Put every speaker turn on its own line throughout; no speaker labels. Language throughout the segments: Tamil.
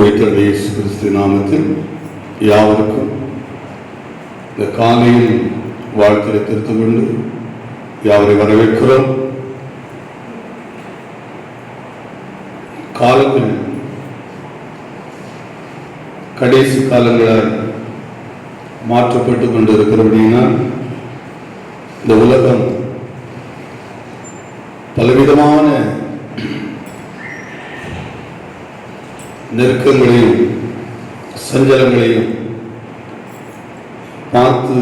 உயிர்த்தெழுந்த இயேசு கிறிஸ்து நாமத்தில் யாவருக்கும் இந்த காலையில் வாழ்த்தினை திருத்திக் கொண்டு யாவரை வரவேற்கிறோம். காலத்தில் கடைசி காலங்களால் மாற்றப்பட்டுக் கொண்டிருக்கிறபடியினால் இந்த உலகம் பலவிதமான நெருக்கங்களையும் சஞ்சலங்களையும் பார்த்து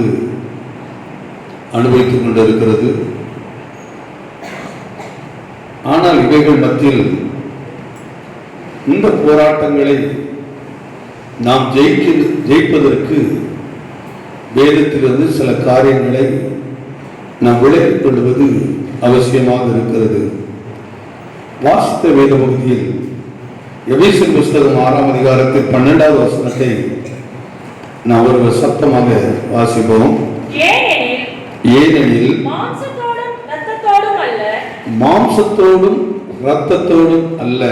அனுபவித்துக் கொண்டிருக்கிறது. ஆனால் இவைகள் மத்தியில் இந்த போராட்டங்களை நாம் ஜெயிப்பதற்கு வேதத்திலிருந்து சில காரியங்களை நாம் விளக்கிக் கொள்வது அவசியமாக இருக்கிறது. வாசித்த வேத பகுதியில் எபேசியர் புஸ்தகம் 6ஆம் அதிகாரத்தில் 12வது வசனத்தை நாம் ஒரு சத்தமாக வாசிப்போம். ஏனெனில் மாம்சத்தோடும் இரத்தத்தோடும் அல்ல,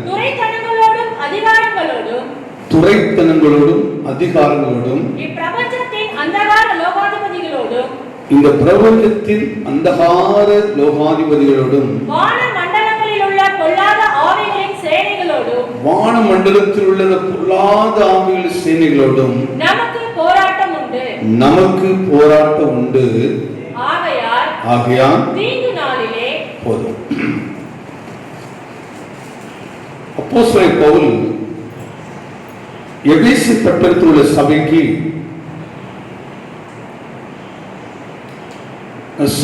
துரைத்தனங்களோடும் அதிகாரங்களோடும் இந்த பிரபஞ்சத்தின் அந்தகார லோகாதிபதிகளோடும் வானமண்டலத்தில் உள்ள பொல்லாத ஆவிகளின் சேனைகளோடும் நமக்கு போராட்டம் உண்டு. ஆகையால் தீங்கு நாளிலே போதும். அப்போஸ்தலன் பவுல் எபேசு பட்டணத்தில் உள்ள சபைக்கு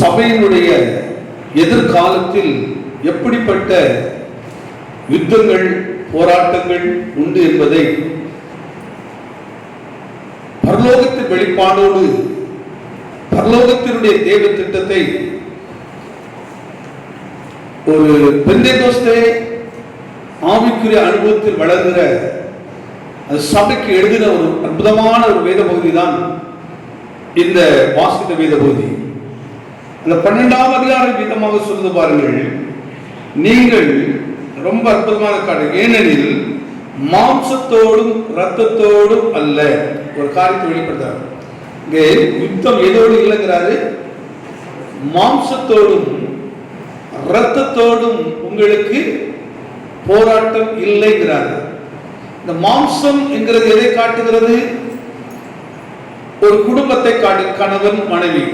சபையினுடைய எதிர்காலத்தில் எப்படிப்பட்ட யுத்தங்கள் போராட்டங்கள் உண்டு என்பதை பரலோகத்தின் வெளிப்பாடோடு பரலோகத்தினுடைய தேவ திட்டத்தை ஒரு பெந்தேகோஸ்தே ஆவிக்குரிய அனுபவத்தில் வளர்கிற சபைக்கு எழுதின ஒரு அற்புதமான ஒரு வேத பகுதி தான் இந்த வாசித்த வேத பகுதி. அந்த 12ஆம் அதிகாரம் வீதமாக சொல்லுது பாருங்கள். நீங்கள் ரொம்ப அற்புதமான காட்டு. ஏனெனில் மாம்சத்தோடும் இரத்தத்தோடும் அல்ல. ஒரு காரியத்தை வெளிப்படுத்தார். இங்கே யுத்தம் எதோடு இல்லைங்கிறாரு? மாம்சத்தோடும் இரத்தத்தோடும் உங்களுக்கு போராட்டம் இல்லைங்கிறாரு. இந்த மாம்சம் என்கிறது எதை காட்டுகிறது? ஒரு குடும்பத்தை காட்டு, கணவன் மனைவி.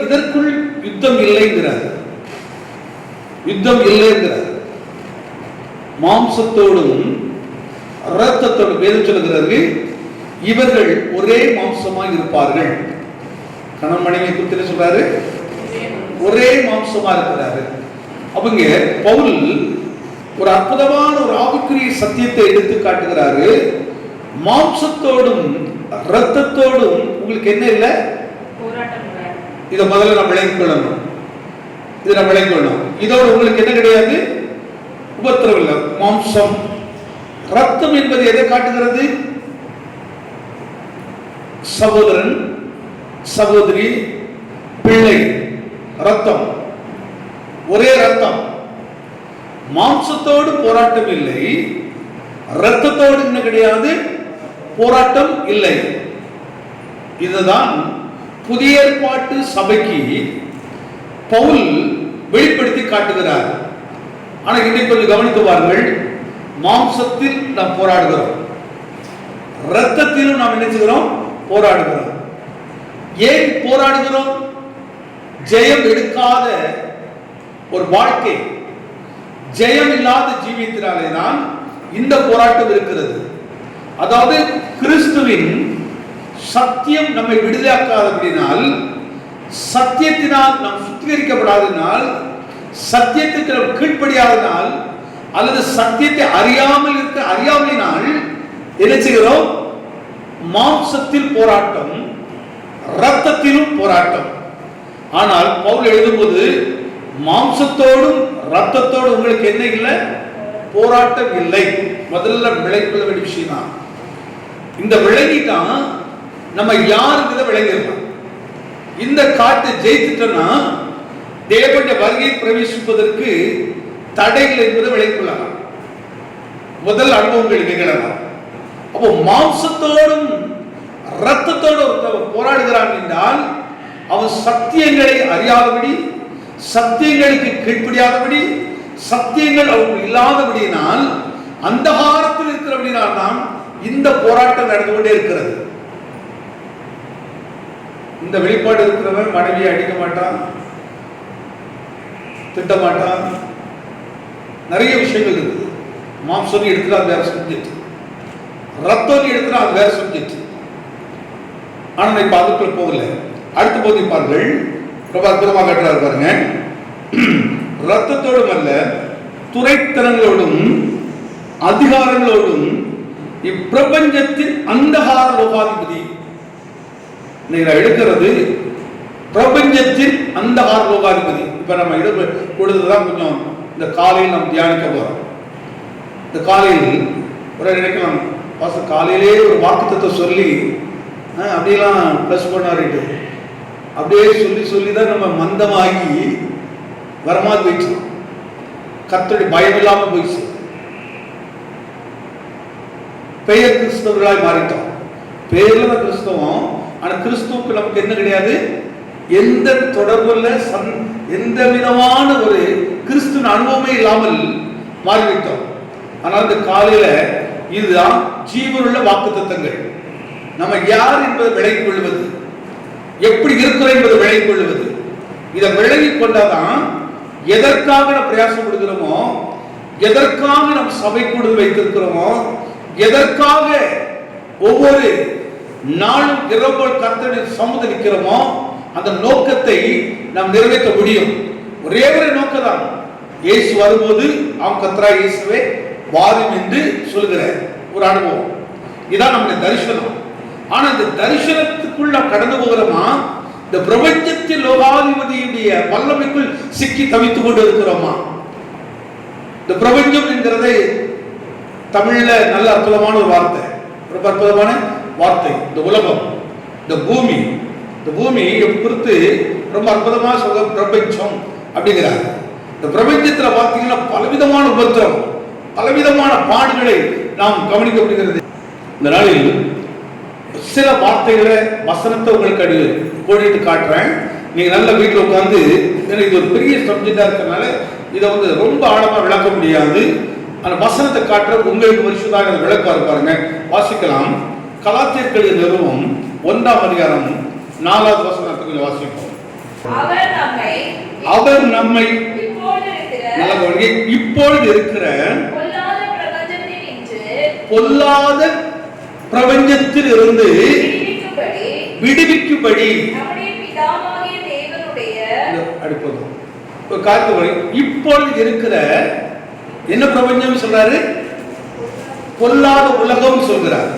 இதற்குள் யுத்தம் இல்லைங்கிறார். யுத்தம் இல்லைங்கிறார். மாம்சத்தோடும் இரத்தத்தோடும் வேதம் சொல்லுகிறது, இவர்கள் ஒரே மாம்சமாக இருப்பார்கள். கணவன் மனைவி குறித்து சொல்றாரு, ஒரே மாம்சமா இருக்கிறாரு. அவங்க பவுல் ஒரு அற்புதமான ஒரு ஆவிக்குரிய சத்தியத்தை எடுத்து காட்டுகிறாரு. மாம்சத்தோடும் இரத்தத்தோடும் உங்களுக்கு என்ன இல்லை? இதை முதல்ல நம்ம விளங்கிக் கொள்ளணும். இதோடு உங்களுக்கு என்ன கிடையாது? உபத்திரவம் இல்லை. மாம்சம் ரத்தம் என்பது எதை காட்டுகிறது? சகோதரன் சகோதரி பிள்ளை ரத்தம், ஒரே ரத்தம். மாம்சத்தோடு போராட்டம் இல்லை, இரத்தத்தோடு என்ன கிடையாது? போராட்டம் இல்லை. இதுதான் புதிய ஏற்பாட்டு சபைக்கு பவுல் வெளிப்படுத்தி காட்டுகிறார். ஆனால் இன்றைக்கு கொஞ்சம் கவனித்து பாருங்கள். மாம்சத்தில் நாம் போராடுகிறோம், இரத்தத்திலும் நாம் என்ன செய்கிறோம்? போராடுகிறோம். ஏன் போராடுகிறோம்? ஜெயம் எடுக்காத ஒரு வாழ்க்கை, ஜெயம் இல்லாத ஜீவியத்தினாலே தான் இந்த போராட்டம் இருக்கிறது. அதாவது கிறிஸ்துவின் சத்தியம் நம்மை விடுதலையாக்காதபடினால், சத்தியத்தினால் நாம் சுத்திகரிக்கப்படாதனால், சத்தியத்துக்கு நாம் கீழ்ப்படியாதனால், அல்லது சத்தியத்தை அறியாமல் இருக்க அறியாமையினால் என்ன செய்கிறோம்? மாம்சத்தில் போராட்டம், இரத்தத்திலும் போராட்டம். ஆனால் பவுல் எழுதும்போது மாம்சத்தோடும் இரத்தத்தோடும் உங்களுக்கு என்ன இல்லை? போராட்டம் இல்லை. முதல்ல விளங்கிக்கொள்ள வேண்டிய விஷயம் தான். இந்த விளங்கிட்டான் நம்ம யாருக்கு விளங்கிடலாம். இந்த காட்டை ஜெயித்துட்டோம்னா தேவனுடைய வருகையை பிரவேசிப்பதற்கு தடைகள் என்பதை விளங்கிக் கொள்ளலாம். முதல் அனுபவங்கள் நிகழலாம். அப்போ மாம்சத்தோடும் இரத்தத்தோடு ஒருத்தர் போராடுகிறான் என்றால் அவன் சத்தியங்களை அறியாதபடி, சத்தியங்களுக்கு கீழ்ப்படியாதபடி, சத்தியங்கள் அவருக்கு இல்லாதபடியினால் அந்தகாரத்தில் இருக்கிறபடினால் தான் இந்த போராட்டம் நடந்து கொண்டே இருக்கிறது. இந்த வெளிப்பாடு இருக்கிறவன் மனைவியை அடிக்க மாட்டான், திட்ட மாட்டான், நிறைய விஷயங்கள் இருக்குது. மாம்சம் எடுத்துட்டா அது வேற சப்ஜெக்ட், ரத்தம் எடுத்துட்டா அது வேற சப்ஜெக்ட். ஆனால் இப்ப அதுக்குள்ள போகல. அடுத்து போதிப்பார்கள் ரொம்ப அற்புதமாக கட்டுறாரு பாருங்க. ரத்தத்தோடும் அல்ல, துரைத்தனங்களோடும் அதிகாரங்களோடும் இப்பிரபஞ்சத்தின் அந்தகார லோகாதிபதி. எடுக்கிறது பிரபஞ்சத்தின் அந்தகார லோகாதிபதி. இப்ப நம்ம இடம் கொடுத்துதான் கொஞ்சம் இந்த காலையில் நாம் தியானிக்க போறோம். இந்த காலையில் ஒரு நினைக்கலாம், காலையிலே ஒரு வாக்குத்தத்தை சொல்லி அப்படியெல்லாம் பிளஸ் பண்ணாரிட்டு அப்படியே சொல்லி சொல்லிதான் நம்ம மந்தமாகி வரமாது போயிடுச்சு. கர்த்தருடைய பயம் இல்லாம போயிடுச்சு. பெயர் கிறிஸ்தவர்களாய் மாறிட்டோம். பேர்ல தான் கிறிஸ்தவம், ஆனா கிறிஸ்துவுக்கு நமக்கு என்ன கிடையாது, எந்த தொடர்புல எந்த விதமான ஒரு கிறிஸ்துவ அனுபவமே இல்லாமல் மாறிவிட்டோம். ஆனால் இந்த காலையில இதுதான் ஜீவனுள்ள வாக்குத்தத்தங்கள். நம்ம யார் என்பதை விளங்கிக் கொள்வது, எப்படி இருக்கிறோம் என்பதை விளங்கிக் கொள்வது. இதை விளங்கிக் கொண்டாதான் எதற்காக நம்ம பிரயாசப்படுகிறோமோ, எதற்காக நம் சபை கூடுதல் வைத்திருக்கிறோமோ, எதற்காக ஒவ்வொரு நாளும் இரவு கர்த்தருடைய சமூகத்தில் நிற்கிறோமோ அந்த நோக்கத்தை நாம் நிறைவேற்ற முடியும். ஒரே ஒரு நோக்கம் தான். இயேசு வரும்போது அவன் கர்த்தராகிய இயேசுவே வாரும் என்று சொல்கிற ஒரு அனுபவம். இதான் நம்முடைய தரிசனம். ஆனா இந்த தரிசனத்துக்குள் நாம் கடந்து போகிறோமா, இந்த பிரபஞ்சத்தின் லோகாதிபதியுடைய வல்லமைக்குள் சிக்கி தவித்துக் கொண்டு இருக்கிறோமா? இந்த பிரபஞ்சம் என்கிறதை தமிழ்ல நல்ல அற்புதமான ஒரு வார்த்தை, ரொம்ப அற்புதமான வார்த்தை. இந்த உலகம், இந்த பூமி, இந்த பூமி குறித்து ரொம்ப அற்புதமா சொல்ற பிரபஞ்சம் அப்படிங்கிறார். இந்த பிரபஞ்சத்துல பார்த்தீங்கன்னா பலவிதமான உபத்திரம், பலவிதமான பாடுகளை நாம் கவனிக்கப்படுகிறது. இந்த நாளில் சில வார்த்தைகளை வசனத்தை உங்களுக்கு அடி கோடிட்டு காட்டுறேன். நீங்க நல்ல வீட்டில் உட்கார்ந்து, இது ஒரு பெரிய சப்ஜெக்டா இருக்கிறதுனால இதை ரொம்ப ஆழமா விளக்க முடியாது. அந்த வசனத்தை காட்டுற உங்களுக்கு வருஷதாக விளக்கம் பாருங்க. வாசிக்கலாம். கலாத்தியர்கள் நிறுவனம் 1ஆம் அதிகாரம் 4வது வசனத்துக்கு வாசிப்போம். அவர் நம்மை இப்பொழுது இருக்கிற பொல்லாத பிரபஞ்சத்தில் இருந்து விடுவிக்கும்படி இப்பொழுது இருக்கிற என்ன பிரபஞ்சம் சொல்றாரு? பொல்லாத உலகம் சொல்கிறார்.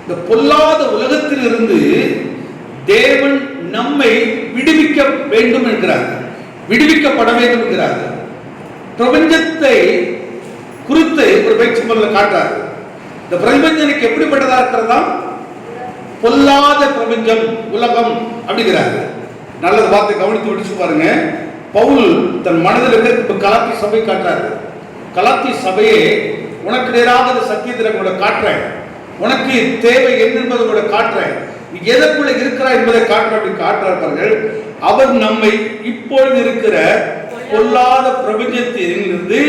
இந்த பொல்லாத உலகத்தில் இருந்து தேவன் நம்மை விடுவிக்க வேண்டும் என்கிறார், விடுவிக்கப்பட வேண்டும் என்கிறார். பிரபஞ்சத்தை குறித்து ஒரு பயிற்சி காட்டுறார். இந்த பிரபஞ்சனுக்கு எப்படிப்பட்டதா இருக்கிறதா? பொல்லாத பிரபஞ்சம், உலகம் அப்படிங்கிறார். நல்லது வார்த்தை கவனித்து விடுச்சு பாருங்க. பவுல் தன் மனதில் இருக்க கலாத்திய சபை காட்டுறாரு. கலாத்திய சபையே உனக்கு நேராக சத்தியத்தில் கூட காட்டுறேன், உனக்கு தேவை என்ன என்பதை கூட காட்டுறேன், நீ எதற்குள்ள இருக்கிறாய் என்பதை காட்டுற அப்படி காட்டுறார்கள். அவர் நம்மை இப்பொழுது இருக்கிற பொல்லாத பிரபஞ்சத்திலிருந்து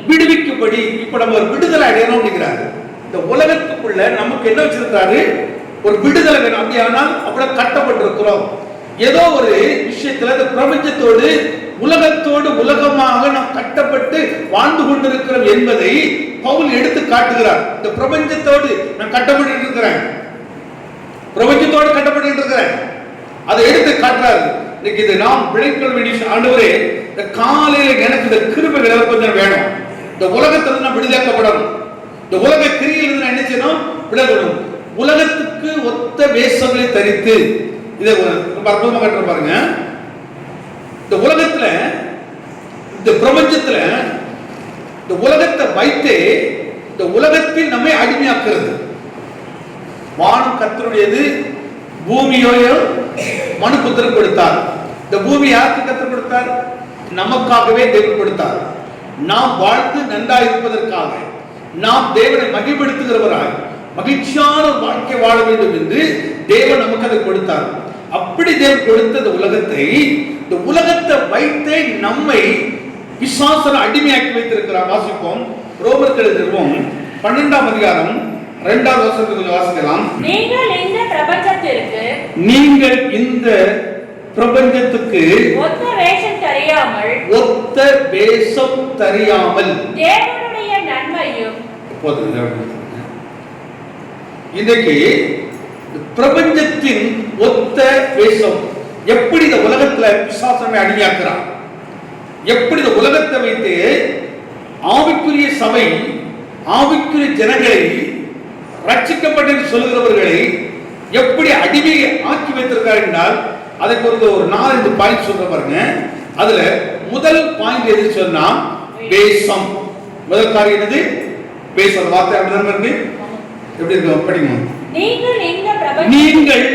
விடுவிக்கும்படி, இப்ப நம்ம ஒரு விடுதலை அடையணும் அப்படிங்கிறாரு. இந்த உலகத்துக்குள்ள நமக்கு என்ன வச்சிருக்காரு? ஒரு விடுதலை வேணும். அப்படியானால் அப்படி கட்டப்பட்டிருக்கிறோம். ஏதோ ஒரு விஷயத்துல இந்த பிரபஞ்சத்தோடு உலகத்தோடு உலகமாக நாம் கட்டப்பட்டு வாழ்ந்து கொண்டிருக்கிறோம் என்பதை பவுல் எடுத்து காட்டுகிறார். இந்த பிரபஞ்சத்தோடு நான் கட்டப்பட்டு இருக்கிறேன், பிரபஞ்சத்தோடு கட்டப்பட்டு இருக்கிறேன், அதை எடுத்து காட்டுறாரு. இன்னைக்கு இது நாம் விளைக்கொள்ள வேண்டிய ஆண்டவரே, இந்த காலையில எனக்கு இந்த கிருபைகள் கொஞ்சம் வேணும். இந்த உலகத்திலிருந்து நான் விடுதலைக்கப்படணும். இந்த உலக கிரியிலிருந்து நான் என்ன செய்யணும்? விடுதலை. உலகத்துக்கு ஒத்த வேஷங்களை தரித்து, இதை ரொம்ப அற்புதமா கட்டுற பாருங்க. இந்த உலகத்துல, இந்த பிரபஞ்சத்துல, இந்த உலகத்தை வைத்து இந்த உலகத்தில் நம்மை அடிமையாக்குறது. வானம் கர்த்தருடையது, பூமியோயோ மனுபுத்திரன் கொடுத்தார். இந்த பூமி யாருக்கு கர்த்தர் கொடுத்தார்? நமக்காகவே தேவன் கொடுத்தார். நாம் வாழ்ந்து நன்றாக இருப்பதற்காக. நாம் தேவனை மகிழ்ப்படுத்துகிறவராய் மகிழ்ச்சியான வாழ்க்கை வாழ வேண்டும் என்று தேவன் நமக்கு அதை கொடுத்தார். அப்படி தேவன் கொடுத்த இந்த உலகத்தை வைத்தே நம்மை பிசாசன அடிமையாக்கி வைத்திருக்கிறார். வாசிப்போம், ரோமர் நிருபம் 12ஆம் அதிகாரம் 2வது வசனத்தில் வாசிக்கலாம். நீங்கள் இந்த பிரபஞ்சத்துக்கு ஒத்த வேஷம் தெரியாமல் தேவனுடைய நன்மையும் இன்றைக்கு பிரபஞ்சத்தின் ஒத்த வேஷம் எப்படி இந்த உலகத்துல பிசாசனை அடிமையாக்குறான், எப்படி இந்த உலகத்தை வைத்து ஆவிக்குரிய சபை ஆவிக்குரிய ஜனங்களை ரட்சிக்கப்பட்டு சொல்லுகிறவர்களை எப்படி அடிமையை ஆக்கி வைத்திருக்கார் என்றால் அதை குறித்து ஒரு 4-5 பாயிண்ட் சொல்ற பாருங்க. அதுல முதல் பாயிண்ட் எது சொன்னா வேஷம். முதல் காரியம் என்னது? வேஷம். வார்த்தை அப்படிதான் இருக்கு. எப்படி இருக்கு படிங்க. நீங்கள்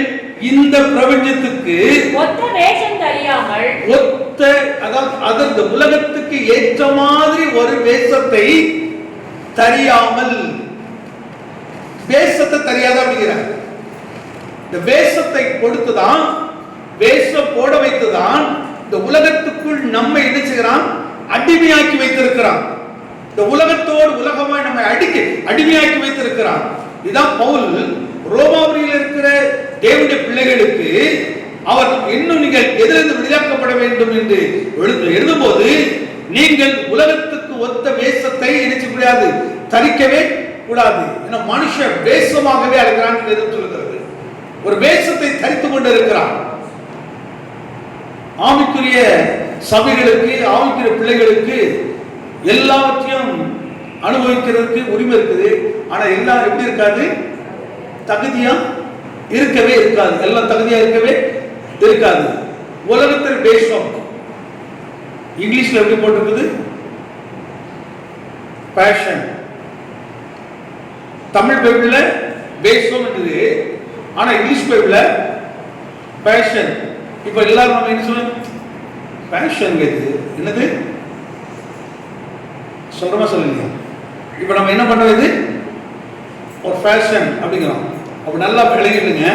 இந்த பிரபஞ்சத்துக்கு ஒத்த வேஷம் தெரியாமல் அதாவது உலகத்துக்கு ஏற்ற மாதிரி ஒரு வேஷத்தை தெரியாமல், வேஷத்தை தெரியாத அப்படிங்கிறார். இந்த வேஷத்தை கொடுத்துதான், வேஷம் போட வைத்துதான் இந்த உலகத்துக்குள் நம்மை என்ன செய்கிறான்? அடிமையாக்கி வைத்திருக்கிறான். இந்த உலகத்தோடு உலகமாய் நம்மை அடிமையாக்கி வைத்திருக்கிறான். இதான் பவுல் ரோமாபுரியில் இருக்கிற தேவனுடைய பிள்ளைகளுக்கு அவர் இன்னும் நீங்கள் எதிலிருந்து விடுதலையாக்கப்பட வேண்டும் என்று எழுதும்போது, நீங்கள் உலகத்துக்கு ஒத்த வேஷத்தை நினைச்ச முடியாது, தரிக்கவே கூடாது. ஏன்னா மனுஷன் வேஷமாகவே அழைக்கிறான் சொல்லுகிறது. ஒரு வேஷத்தை தரித்துக் கொண்டு இருக்கிறான். ஆவிக்குரிய சபைகளுக்கு ஆவிக்குரிய பிள்ளைகளுக்கு எல்லாவற்றையும் அனுபவிக்கிறதுக்கு உரிமை இருக்குது. ஆனா எல்லாரும் எப்படி இருக்காது? தகுதியா இருக்கவே இருக்காது. எல்லாம் தகுதியா இருக்கவே இருக்காது. உலகத்தில் வேஷம் இங்கிலீஷ்ல எப்படி போட்டிருக்குது? பேஷன். தமிழ் பைபிள்ல வேஷம் இருக்குது, ஆனா இங்கிலீஷ் பைபிள்ல பேஷன். இப்ப எல்லாரும் நம்ம என்ன சொல்லுங்க? பேஷன் என்னது சொல்றமா சொல்லுங்க. இப்ப நம்ம என்ன பண்றது? ஒரு ஃபேஷன் அப்படிங்கிறோம். அப்ப நல்லா விளங்கிடுங்க.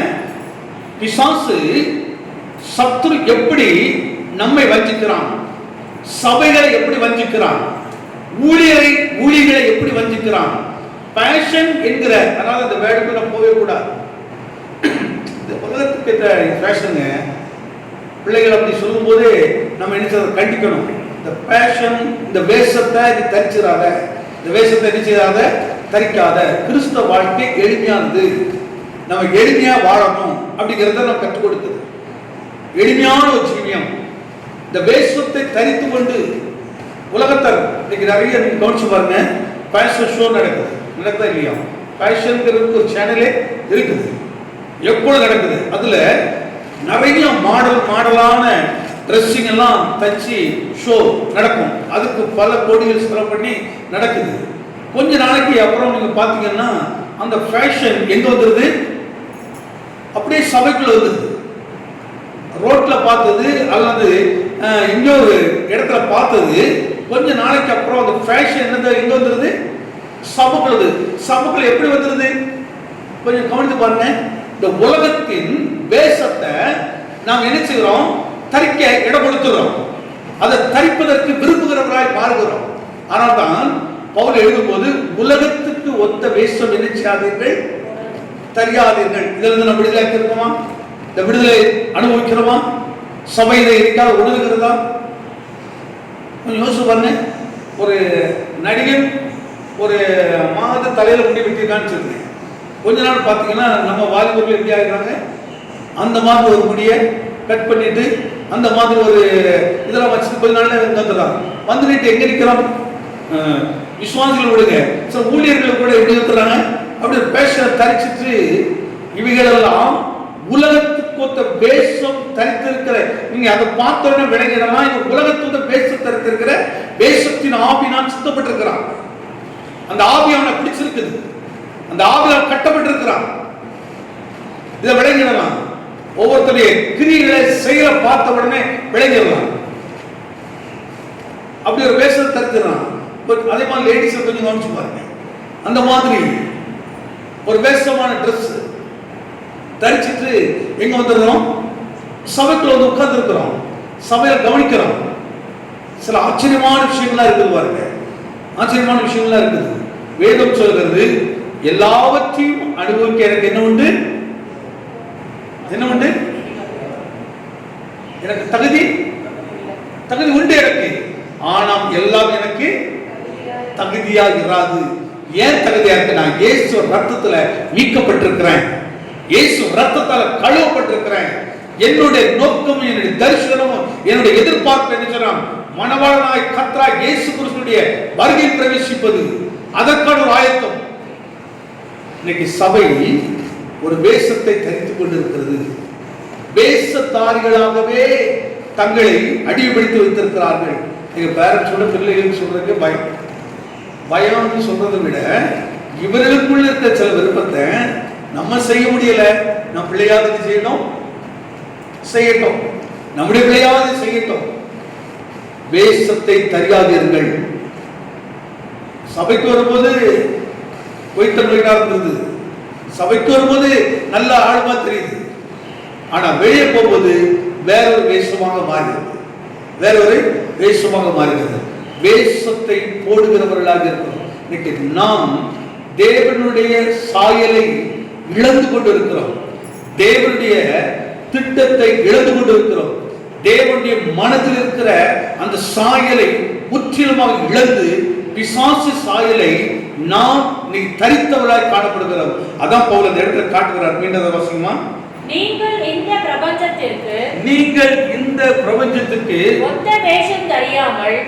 பிசாசு சத்துரு எப்படி நம்மை வஞ்சிக்கிறான், சபைகளை எப்படி வஞ்சிக்கிறான், ஊழியர்களை எப்படி வஞ்சிக்கிறான். பேஷன் என்கிற, அதாவது இந்த வேர்டுக்கு நம்ம போகவே கூடாது. இந்த உலகத்துக்கு ஃபேஷனுங்க பிள்ளைகள் அப்படி சொல்லும் போது நம்ம என்ன கண்டிக்கணும். இந்த பேஷன், இந்த வேஷத்தை நீ தரிச்சிடாத, இந்த வேஷத்தை என்ன செய்யாத, தரிக்காத. கிறிஸ்தவ வாழ்க்கை எளிமையானது, நம்ம எளிமையா வாழணும் அப்படிங்கிறத நம்ம கற்றுக் கொடுத்தது. எளிமையான ஒரு ஜீவியம். இந்த வேஷத்தை தரித்து கொண்டு உலகத்தை இன்னைக்கு நிறைய நீங்க கவனிச்சு பாருங்க. ஃபேஷன் ஷோ நடக்குதா இல்லையா? ஃபேஷன்ங்கிறதுக்கு ஒரு சேனலே இருக்குது, எப்பொழுது நடக்குது. அதுல நிறைய மாடலான ட்ரெஸ்ஸிங் எல்லாம் தச்சு ஷோ நடக்கும். அதுக்கு பல கோடிகள் செலவு பண்ணி நடக்குது. கொஞ்ச நாளைக்கு அப்புறம் நீங்க பாத்தீங்கன்னா அந்த ஃபேஷன் எங்க வந்துருது? அப்படியே சபைக்குள்ள வந்துருது. ரோட்ல பார்த்தது அல்லது எங்கோ ஒரு இடத்துல பார்த்தது கொஞ்ச நாளைக்கு அப்புறம் அந்த ஃபேஷன் என்னது எங்க வந்துருது? சபைக்குள்ளது. சபைக்குள்ள எப்படி வந்துருது? கொஞ்சம் கவனித்து பாருங்க. இந்த உலகத்தின் வேஷத்தை நாம் என்ன செய்கிறோம்? தரிக்க இடம் கொடுத்துறோம். அதை தரிப்பதற்கு விரும்புகிறவர்களாய் மாறுகிறோம். ஆனால் தான் பவுல் எழுதும்போது உலகத்துக்கு ஒத்த வேஷம் என்ன செய்யாதீர்கள், தெரியாதீர்கள். இதிலிருந்து நம்ம விடுதலை இருக்கிறோமா? இந்த விடுதலை அனுபவிக்கிறோமா? சபையில இருக்காத ஒழுகுகிறதா? கொஞ்சம் யோசிச்சு பாருங்க. ஒரு நடிகன் ஒரு மாத தலையில முடி வெட்டிருக்கான்னு சொல்லுங்க. கொஞ்ச நாள் பார்த்தீங்கன்னா நம்ம வாலிபர்கள் எப்படி ஆகிறாங்க? அந்த மாதிரி ஒரு முடியை கட் பண்ணிட்டு அந்த மாதிரி ஒரு இதெல்லாம் வச்சுட்டு கொஞ்ச நாள்ல வந்துட்டு எங்க நிற்கிறோம்? விசுவாசிகள் விடுங்க, சில ஊழியர்கள் கூட எப்படி இருக்கிறாங்க? அப்படி பேஷனை தரிச்சிட்டு இவைகளெல்லாம் உலகத்துக்கு ஒத்த வேஷம் தரித்திருக்கிற, நீங்க அதை பார்த்தோன்னே விளங்கிடலாம். இந்த உலகத்துக்கு வேஷம் தரித்திருக்கிற வேஷத்தின் ஆவினால் சுத்தப்பட்டிருக்கிறான். அந்த ஆவி அவனை பிடிச்சிருக்குது, அந்த ஆவியால் கட்டப்பட்டிருக்கிறான். இதை விளங்கிடலாம். ஒவ்வொருத்தருடைய கிரியைகளை செய்யற பார்த்த உடனே விளங்கிடலாம். அப்படி ஒரு வேஷத்தை தரித்திடலாம். அதே மாதிரி லேடிஸ் கொஞ்சம் கவனிச்சு பாருங்க. அந்த மாதிரி ஒரு வேஷமான ட்ரெஸ் தரிச்சிட்டு எங்க வந்துடுறோம்? சபைக்குள்ள வந்து உட்கார்ந்து இருக்கிறோம், சபையை கவனிக்கிறோம். சில ஆச்சரியமான விஷயங்களா இருக்குது பாருங்க, ஆச்சரியமான விஷயங்களா இருக்குது. வேதம் சொல்கிறது எல்லாவற்றையும் அனுபவிக்க எனக்கு என்ன உண்டு? என்ன உண்டு? எனக்கு தகுதி உண்டு எனக்கு. ஆனால் எல்லாம் எனக்கு தகுதியா இராது. ஏன் தகுதியா இருக்கு? நான் இயேசு ரத்தத்துல மீட்கப்பட்டிருக்கிறேன், இயேசு ரத்தத்தால கழுவப்பட்டிருக்கிறேன். என்னுடைய நோக்கமும் என்னுடைய தரிசனமும் என்னுடைய எதிர்பார்ப்பு என்ன சொன்னா, மணவாளனாய் கர்த்தராகிய இயேசு கிறிஸ்துவினுடைய வருகையில் பிரவேசிப்பது. அதற்கான ஒரு ஆயத்தம். இன்னைக்கு சபை ஒரு வேஷத்தை தரித்துக் கொண்டிருக்கிறது. வேஷத்தாரிகளாகவே தங்களை அடிமைப்படுத்தி வைத்திருக்கிறார்கள். எங்க பேரண்ட்ஸோட பிள்ளைகளுக்கு சொல்றதுக்கு பயம்னு சொல்றதை விட இவர்களுக்குள்ள இருக்க சில விருப்பத்தை நம்ம செய்ய முடியல. நம்ம பிள்ளையாவது செய்யட்டும், நம்முடைய பிள்ளையாவது செய்யட்டும். வேஷத்தை தெரியாதீர்கள். சபைக்கு வரும்போது பொய்த்தன்மையா இருந்தது, சபைக்கு வரும்போது நல்ல ஆழ்வா தெரியுது. ஆனா வெளியே போகும்போது வேறொரு வேஷமாக மாறுகிறது. வேஷத்தை போடுகிறவர்களாக இருக்கிறோம். இன்னைக்கு நாம் தேவனுடைய சாயலை இழந்து கொண்டு இருக்கிறோம், தேவனுடைய திட்டத்தை இழந்து கொண்டு இருக்கிறோம். தேவனுடைய மனதில் இருக்கிற அந்த சாயலை முற்றிலுமாக இழந்து பிசாசு சாயலை நாம் நீ தரித்தவளாய் காணப்படுகிறோம். அதான் பவுல் அந்த இடத்துல காட்டுகிறார். மீண்டும் வாசிங்கம்மா. நீங்கள் இந்த பிரபஞ்சத்துக்கு ஒத்த வேஷம் தெரியாமல்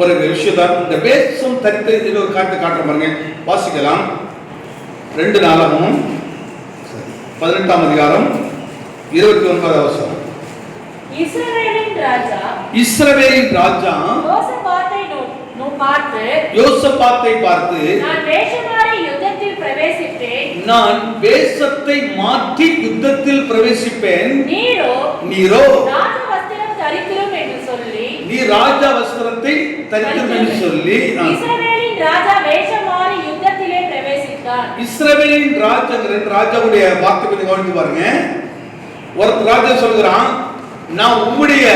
ஒரு விஷயம் தான் இந்த வேஷம் தரித்து. இன்னொரு காட்டு காட்டுற பாருங்க, வாசிக்கலாம். 2 நாளாகவும் 18ஆம் அதிகாரம் 29வது வசனம். இஸ்ரவேலின் ராஜா யோசபாத்தை பார்த்து நான் வேஷத்தை மாற்றி யுத்தத்தில் பிரவேசிப்பேன், நீரோ நீ ராஜா வஸ்திரத்தை தரித்திரும் என்று சொல்லி இஸ்ரவேலின் ராஜாவுடைய வார்த்தை கொஞ்சம் கவனித்து பாருங்க. ஒரு ராஜா சொல்கிறான், நான் உம்முடைய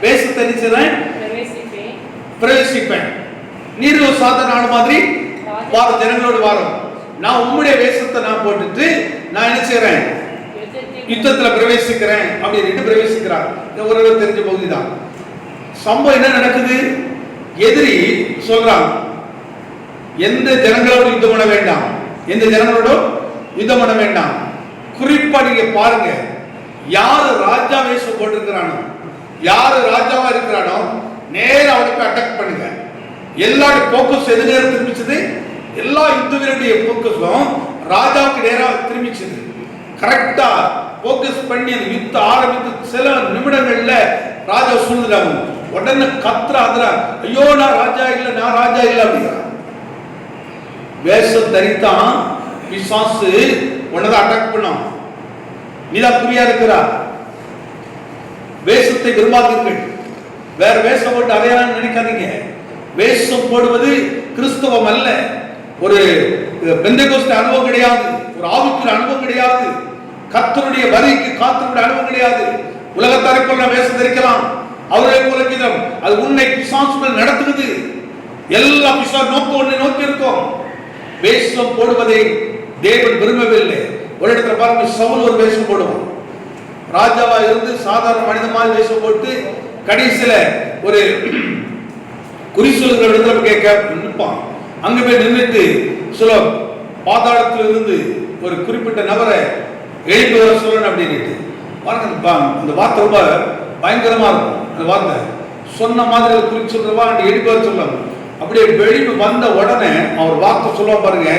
வேஷத்தை பிரவேசிப்பேன். நீர் ஒரு சாதாரண மாதிரி வார ஜனங்களோடு வாரம், நான் உம்முடைய வேஷத்தை நான் போட்டுட்டு நான் என்ன செய்யறேன்? யுத்தத்துல பிரவேசிக்கிறேன் அப்படின்னு பிரவேசிக்கிறார். ஒரு தெரிஞ்ச பகுதி தான். சம்பவம் என்ன நடக்குது? எதிரி சொல்றான், எந்த ஜனங்களோடு யுத்தம் பண்ண வேண்டாம், எந்த ஜனங்களோடு யுத்தம் பண்ண வேண்டாம். குறிப்பா நீங்க பாருங்க, யாரு ராஜா வேஷம் போட்டிருக்கிறானோ, யாரு ராஜாவா இருக்கிறானோ நேர அவனுக்கு அட்டாக் பண்ணுங்க. எல்லாரும் போக்கஸ் எது நேரம் திரும்பிச்சது? எல்லா யுத்த வீரருடைய போக்கஸும் ராஜாவுக்கு நேராக திரும்பிச்சது. கரெக்டா போக்கஸ் பண்ணி அந்த யுத்தம் ஆரம்பித்து சில நிமிடங்கள்ல ராஜா சொல்லுறாங்க. உடனே கத்துறா, ஐயோ நான் ராஜா இல்ல அப்படிங்கிறான். வேஷம் தரித்தான் பிசாசு உன்னதான் அட்டாக் பண்ணான். நீதான் குறியா இருக்கிறா. வேஷத்தை விரும்பாதீர்கள். வேற வேஷம் போட்டு அடையாளம் நினைக்காதீங்க. வேஷம் போடுவது கிறிஸ்தவம் அல்ல. ஒரு பெந்தெகோஸ்தே அனுபவம் கிடையாது, ஒரு ஆவிக்குரிய அனுபவம் கிடையாது, கர்த்தருடைய வரிக்கு காத்திருக்கிற அனுபவம் கிடையாது. உலகத்தாரை போல வேஷம் தரிக்கலாம், அவரை போல கிதம். அது உன்னை பிசாசுகள் நடத்துவது. எல்லா பிசாசு நோக்கம் ஒன்றை நோக்கி இருக்கும். வேஷம் போடுவதை தேவன் விரும்பவில்லை. ஒரு இடத்துல பாருங்க, சவுல் ஒரு வேஷம் போடுவான். ராஜாவா இருந்து சாதாரண மனிதமாக வேஷம் போட்டு கடைசியில ஒரு குறி சொல்லுகிற இடத்துல கேட்க நிற்பான். அங்க போய் நின்றுட்டு சில பாதாளத்தில் இருந்து ஒரு குறிப்பிட்ட நபரை எழுப்பி வர சொல்லணும் அப்படின்னு பாருங்க. அந்த வார்த்தை ரொம்ப பயங்கரமா இருக்கும். அந்த வார்த்தை சொன்ன மாதிரி குறி சொல்றவா எழுப்பி வர சொல்லலாம். அப்படியே வெளியே வந்த உடனே அவர் வார்த்தை சொல்ல பாருங்க,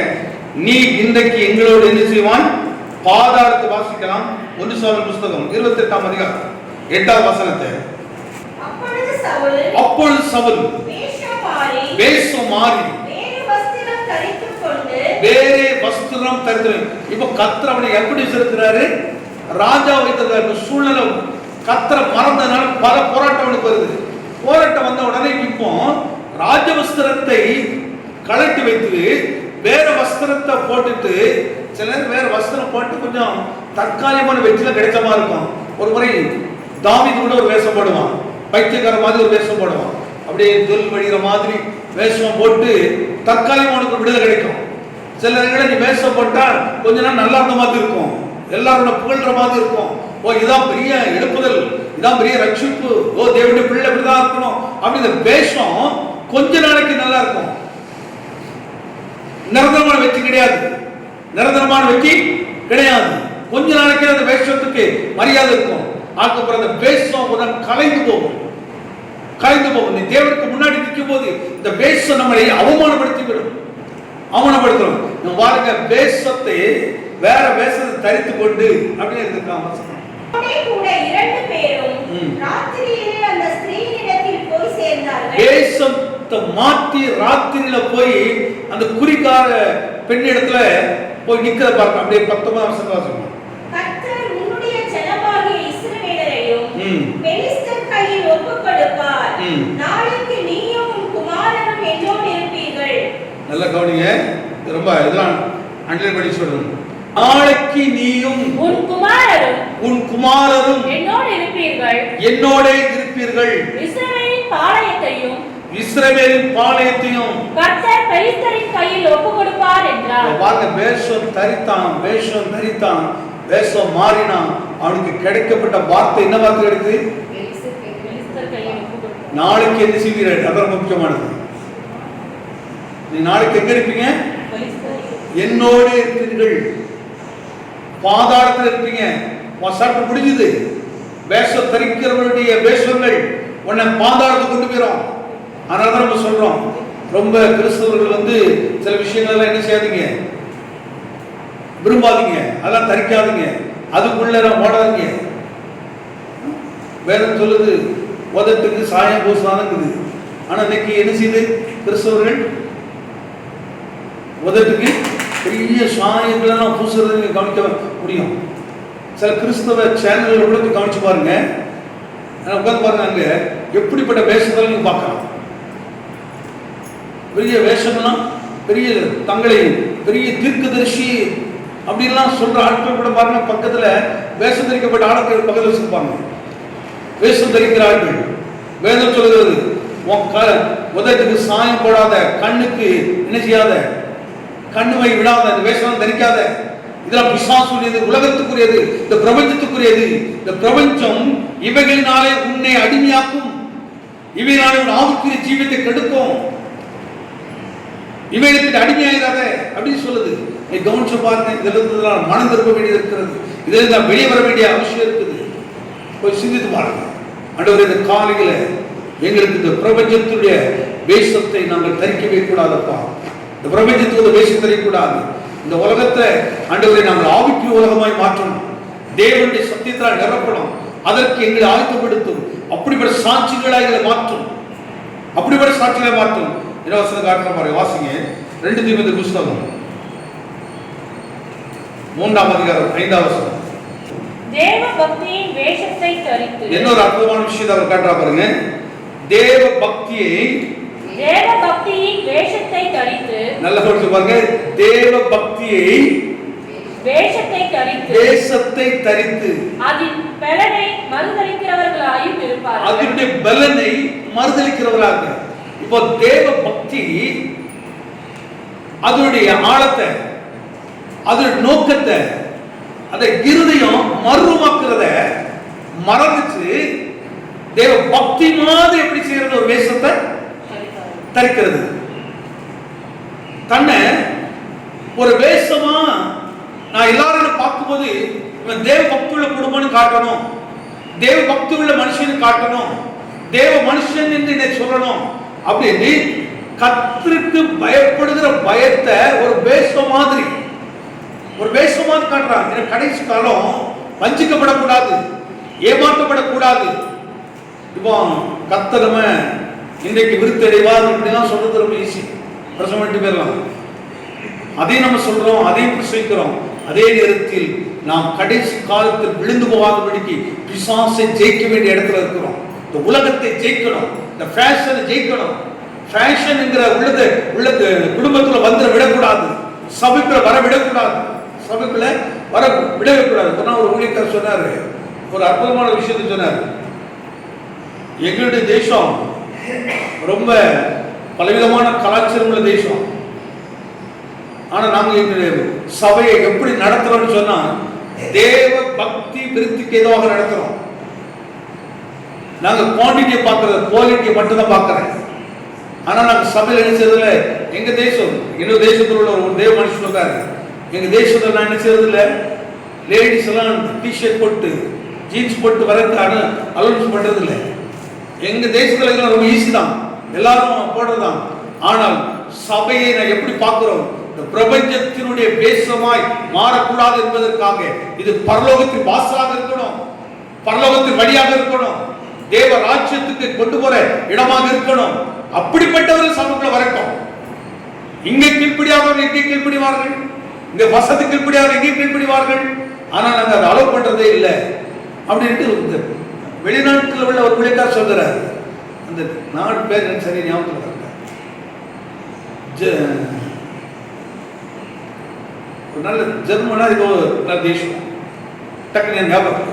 நீ இன்றைக்கு எங்களோடு என்ன செய்வான்? பாதாளத்தை வாசிக்கலாம். 1 சாமுவேல் புத்தகம் 28ஆம் அதிகாரம் 8வது வசனத்தை. அப்பொழுது சவுல் வேஷம் மாறி வேறே வஸ்திரம் தரித்து. இப்ப கர்த்தர் அவனை எப்படி வச்சிருக்கிறாரு? ராஜா வைத்திருக்கிற சூழ்நிலை கர்த்தரை மறந்ததுனால பல போராட்டம் அவனுக்கு வருது. போராட்டம் வந்த உடனே இப்போ ராஜ வஸ்திரத்தை கழட்டி வைத்து வேற வஸ்திரத்தை போட்டுட்டு, சிலர் வேற வஸ்திரம் போட்டு கொஞ்சம் தற்காலிகமான வெற்றில கிடைச்ச மாதிரி இருக்கும். ஒரு முறை தாவீது கூட ஒரு வேஷம் போடுவான், பைத்தியக்கார மாதிரி ஒரு வேஷம் போடுவான், அப்படியே தொல் வழிகிற மாதிரி வேஷம் போட்டு தற்காலிகமான விடுதலை கிடைக்கும். சில நேரங்களில் நீ வேஷம் போட்டா கொஞ்ச நாள் நல்லா இருந்த மாதிரி இருக்கும், எல்லாரோட புகழ்ற மாதிரி இருக்கும். ஓ இதான் பெரிய எழுப்புதல், இதான் பெரிய ரட்சிப்பு, ஓ தேவனுடைய பிள்ளை இப்படிதான் இருக்கணும் அப்படிங்கிற வேஷம் கொஞ்ச நாளைக்கு நல்லா இருக்கும். நிரந்தரமான வெற்றி கிடையாது, நிரந்தரமான வெற்றி கிடையாது. கொஞ்ச நாளைக்கு அந்த வேஷத்துக்கு மரியாதை இருக்கும், அதுக்கப்புறம் அந்த வேஷம் உடன் கலைந்து போகும், கலைந்து போகும். நீ தேவனுக்கு முன்னாடி நிற்கும் போது இந்த வேஷம் நம்மளை அவமானப்படுத்தி விடும், அவமானப்படுத்தும். நம்ம பாருங்க, வேஷத்தை வேற வேஷத்தை தரித்து கொண்டு அப்படின்னு இருக்காங்க. வேஷத்தை மாற்றி ராத்திரியில போய் அந்த குறிக்கார பெண்ணிடத்துல போய் நிக்கிற பார்க்க. அப்படியே 19 வருஷம் வாசிக்கணும்.
கர்த்தர் உன்னுடைய ஜனமாகிய இஸ்ரவேலரையும் பெலிஸ்தர் கையில் ஒப்புக்கொடுப்பார். நாளைக்கு நீயும் உன் குமாரனும் என்னோடு இருப்பீர்கள்.
நல்லா கவனிங்க, ரொம்ப இதெல்லாம் அண்டர்லைன் பண்ணி சொல்றேன். நாளைக்கு நீயும்
உன் குமாரரும்
என்னோடு இருப்பீர்கள், என்னோட இருப்பீர்கள். இஸ்ரவேலின் பாளையத்தையும்
கர்த்தர் பெலிஸ்தரின் கையில் ஒப்புக்கொடுப்பார் என்றார்.
பாருங்க, வேஷம் தரித்தான், வேஷம் தரித்தான், வேஷம் மாறினான். அவனுக்கு கிடைக்கப்பட்ட வார்த்தை என்ன வார்த்தை கிடைக்குது? நாளைக்கு என்ன செய்வீர்கள்? அதான் முக்கியமானது. நீ நாளைக்கு எங்க இருப்பீங்க? என்னோட இருப்பீர்கள், பாதாளத்தில் இருப்பீங்க. சட்டு முடிஞ்சது. வேஷம் தரிக்கிறவருடைய வேஷங்கள் உன்னை பாதாளத்துக்கு கொண்டு போயிடும். அதனால நம்ம சொல்றோம், ரொம்ப கிறிஸ்தவர்கள் சில விஷயங்கள் என்ன செய்யாதீங்க, விரும்பாதீங்க, அதெல்லாம் தரிக்காதீங்க, அதுக்குள்ள ஓடாதீங்க. வேதம் சொல்லுது உதட்டுக்கு சாயம் பூசானது. ஆனா இன்னைக்கு என்ன செய்யுது கிறிஸ்தவர்கள்? உதட்டுக்கு பெரிய சாயங்களெல்லாம் பூசுறது நீங்க கவனிக்க முடியும். சில கிறிஸ்தவ சேனல்கள் கூட கவனிச்சு பாருங்க, உட்காந்து பாருங்க, அங்க எப்படிப்பட்ட வேஷங்கள் நீங்க பார்க்கலாம். பெரிய வேஷம்லாம், பெரிய தங்களை பெரிய தீர்க்கதரிசி அப்படின்லாம் சொல்ற ஆட்கள் கூட பாருங்க, பக்கத்துல வேஷம் தரிக்கப்பட்ட ஆட்கள் பக்கத்தில் வச்சிருப்பாங்க. வேஷம் தரிக்கிற ஆட்கள். வேதம் சொல்கிறது, உதட்டுக்கு சாயம் போடாத, கண்ணுக்கு என்ன செய்யாத, கண்ணுமை விடாத, இந்த வேஷம் தரிக்காத. இதெல்லாம் பிசாசுடையது, உலகத்துக்குரியது, இந்த பிரபஞ்சத்துக்குரியது. இந்த பிரபஞ்சம் இவைகளினாலே உன்னை அடிமையாக்கும், இவையினாலே உன் ஆவிக்குரிய ஜீவத்தை கெடுக்கும், இவைகளுக்கு அடிமையாயிராத அப்படின்னு சொல்லுது. நீ கவனிச்சு பாருங்க, இதெல்லாம் மனம் திரும்ப வேண்டியது இருக்கிறது, இதுல தான் வெளியே வர வேண்டிய அவசியம் இருக்குது. போய் சிந்தித்து பாருங்க. ஆண்டவரே, இந்த காலையில எங்களுக்கு இந்த பிரபஞ்சத்துடைய வேஷத்தை நாங்கள் தரிக்கவே கூடாதப்பா. இந்த பிரபஞ்சத்துக்கு வேஷம் தரக்கூடாது. இந்த உலகத்தை ஆண்டவரை நாங்கள் ஆவிக்கு உலகமாய் மாற்றணும், தேவனுடைய சத்தியத்தால் நிரப்பணும், அதற்கு எங்களை ஆயத்தப்படுத்தும். அப்படிப்பட்ட சாட்சிகளாக எங்களை மாற்றும், அப்படிப்பட்ட சாட்சிகளை மாற்றும். இலவச காட்டுற மாதிரி வாசிங்க. 2 தீமோத்தேயு புத்தகம் 3ஆம் அதிகாரம் 5ஆம் வசனம்.
தேவ பக்தியின் வேஷத்தை தரித்து.
இன்னொரு அற்புதமான விஷயத்தை அவர் காட்டுறா பாருங்க. தேவ பக்தியின்
வேஷத்தை தரித்து.
நல்லா சொல்லிட்டு பாருங்க, தேவ பக்தியை வேஷத்தை தரித்து அதன் பலனை மறுதலிக்கிறவர்களாயும் இருப்பார்கள். அதனுடைய பலனை மறுதலிக்கிறவர்களாக. இப்போ தேவ பக்தி அதனுடைய ஆழத்தை, அதனுடைய நோக்கத்தை, அதை இருதயம் மறுமாக்குறத மறந்துச்சு. தேவ பக்தி மாதிரி எப்படி செய்யறது? ஒரு வேஷத்தை தரிக்கிறது. தன்னை ஒரு வேஷமா நான் எல்லாரும் பார்க்கும்போது இவன் தேவ பக்தி உள்ள குடும்பம்னு காட்டணும், தேவ பக்தி உள்ள மனுஷன் காட்டணும், தேவ மனுஷன் என்று என்னை சொல்லணும் அப்படின்னு கர்த்தருக்கு பயப்படுகிற பயத்தை ஒரு வேஷம் மாதிரி காட்டுறாங்க. கடைசி காலம் வஞ்சிக்கப்படக்கூடாது, ஏமாற்றப்படக்கூடாது. இப்போ கர்த்தரம இன்றைக்கு விருத்தடைவார் இப்படிலாம் சொல்றது ரொம்ப ஈஸி, பிரசவம் பண்ணிட்டு போயிடலாம். அதையும் நம்ம சொல்றோம், அதையும் பிரசவிக்கிறோம். அதே நேரத்தில் நாம் கடைசி காலத்தில் விழுந்து போகாதபடிக்கு பிசாசை ஜெயிக்க வேண்டிய இடத்துல இருக்கிறோம். இந்த உலகத்தை ஜெயிக்கணும், இந்த ஃபேஷனை ஜெயிக்கணும், ஃபேஷன் என்கிற உள்ளது குடும்பத்துல வந்து விடக்கூடாது, சபைக்குள்ள வர விடக்கூடாது, சபைக்குள்ள வர விடவே கூடாது. ஒரு ஊழியக்காரர் சொன்னாரு, ஒரு அற்புதமான விஷயத்தை சொன்னார். எங்களுடைய தேசம் ரொம்ப பலவிதமான கலாச்சாரம் உள்ள தேசம். ஆனா நாங்க எங்களுடைய சபையை எப்படி நடத்துறோம்னு சொன்னா தேவ பக்தி விருத்திக்கு ஏதுவாக நடத்துறோம். நாங்க குவான்டிட்டியை பார்க்கறது, குவாலிட்டியை மட்டும் தான் பார்க்கறேன். ஆனா நாங்க சபையில் என்ன செய்யறதுல, எங்க தேசம் இன்னொரு தேசத்தில் உள்ள ஒரு தேவ மனுஷன் இருக்காரு, எங்க தேசத்துல நான் என்ன செய்யறது இல்ல, லேடிஸ் எல்லாம் டிஷர்ட் போட்டு ஜீன்ஸ் போட்டு வரது அலௌன்ஸ் பண்றது இல்லை. எங்க தேசத்துல எல்லாம் ரொம்ப ஈஸி தான், எல்லாரும் போடுறதுதான். ஆனால் சபையை நான் எப்படி பார்க்கிறோம், இந்த பிரபஞ்சத்தினுடைய தேசமாய் மாறக்கூடாது என்பதற்காக இது பரலோகத்தின் வாசலாக இருக்கணும், பரலோகத்தின் வழியாக இருக்கணும், தேவ ராஜ்யத்துக்கு கொண்டு போற இடமாக இருக்கணும். அப்படிப்பட்டவர்கள் சபைக்குள்ள வரட்டும். இங்கே கீழ்ப்படியாதவர்கள் எங்கே கீழ்ப்படிவார்கள், இங்க வசதி கீழ்ப்படியாதவர்கள் எங்கே கீழ்ப்படிவார்கள். ஆனா நாங்க அதை அலோவ் பண்றதே இல்லை அப்படின்ட்டு வெளிநாட்டில் உள்ள ஒரு ஊழியக்காரர் சொல்றாரு. அந்த நாடு பேர் சரி ஞாபகத்தில் ஒரு நல்ல ஜெர்மனா இது ஒரு தேசம் டக்குனு ஞாபகம்.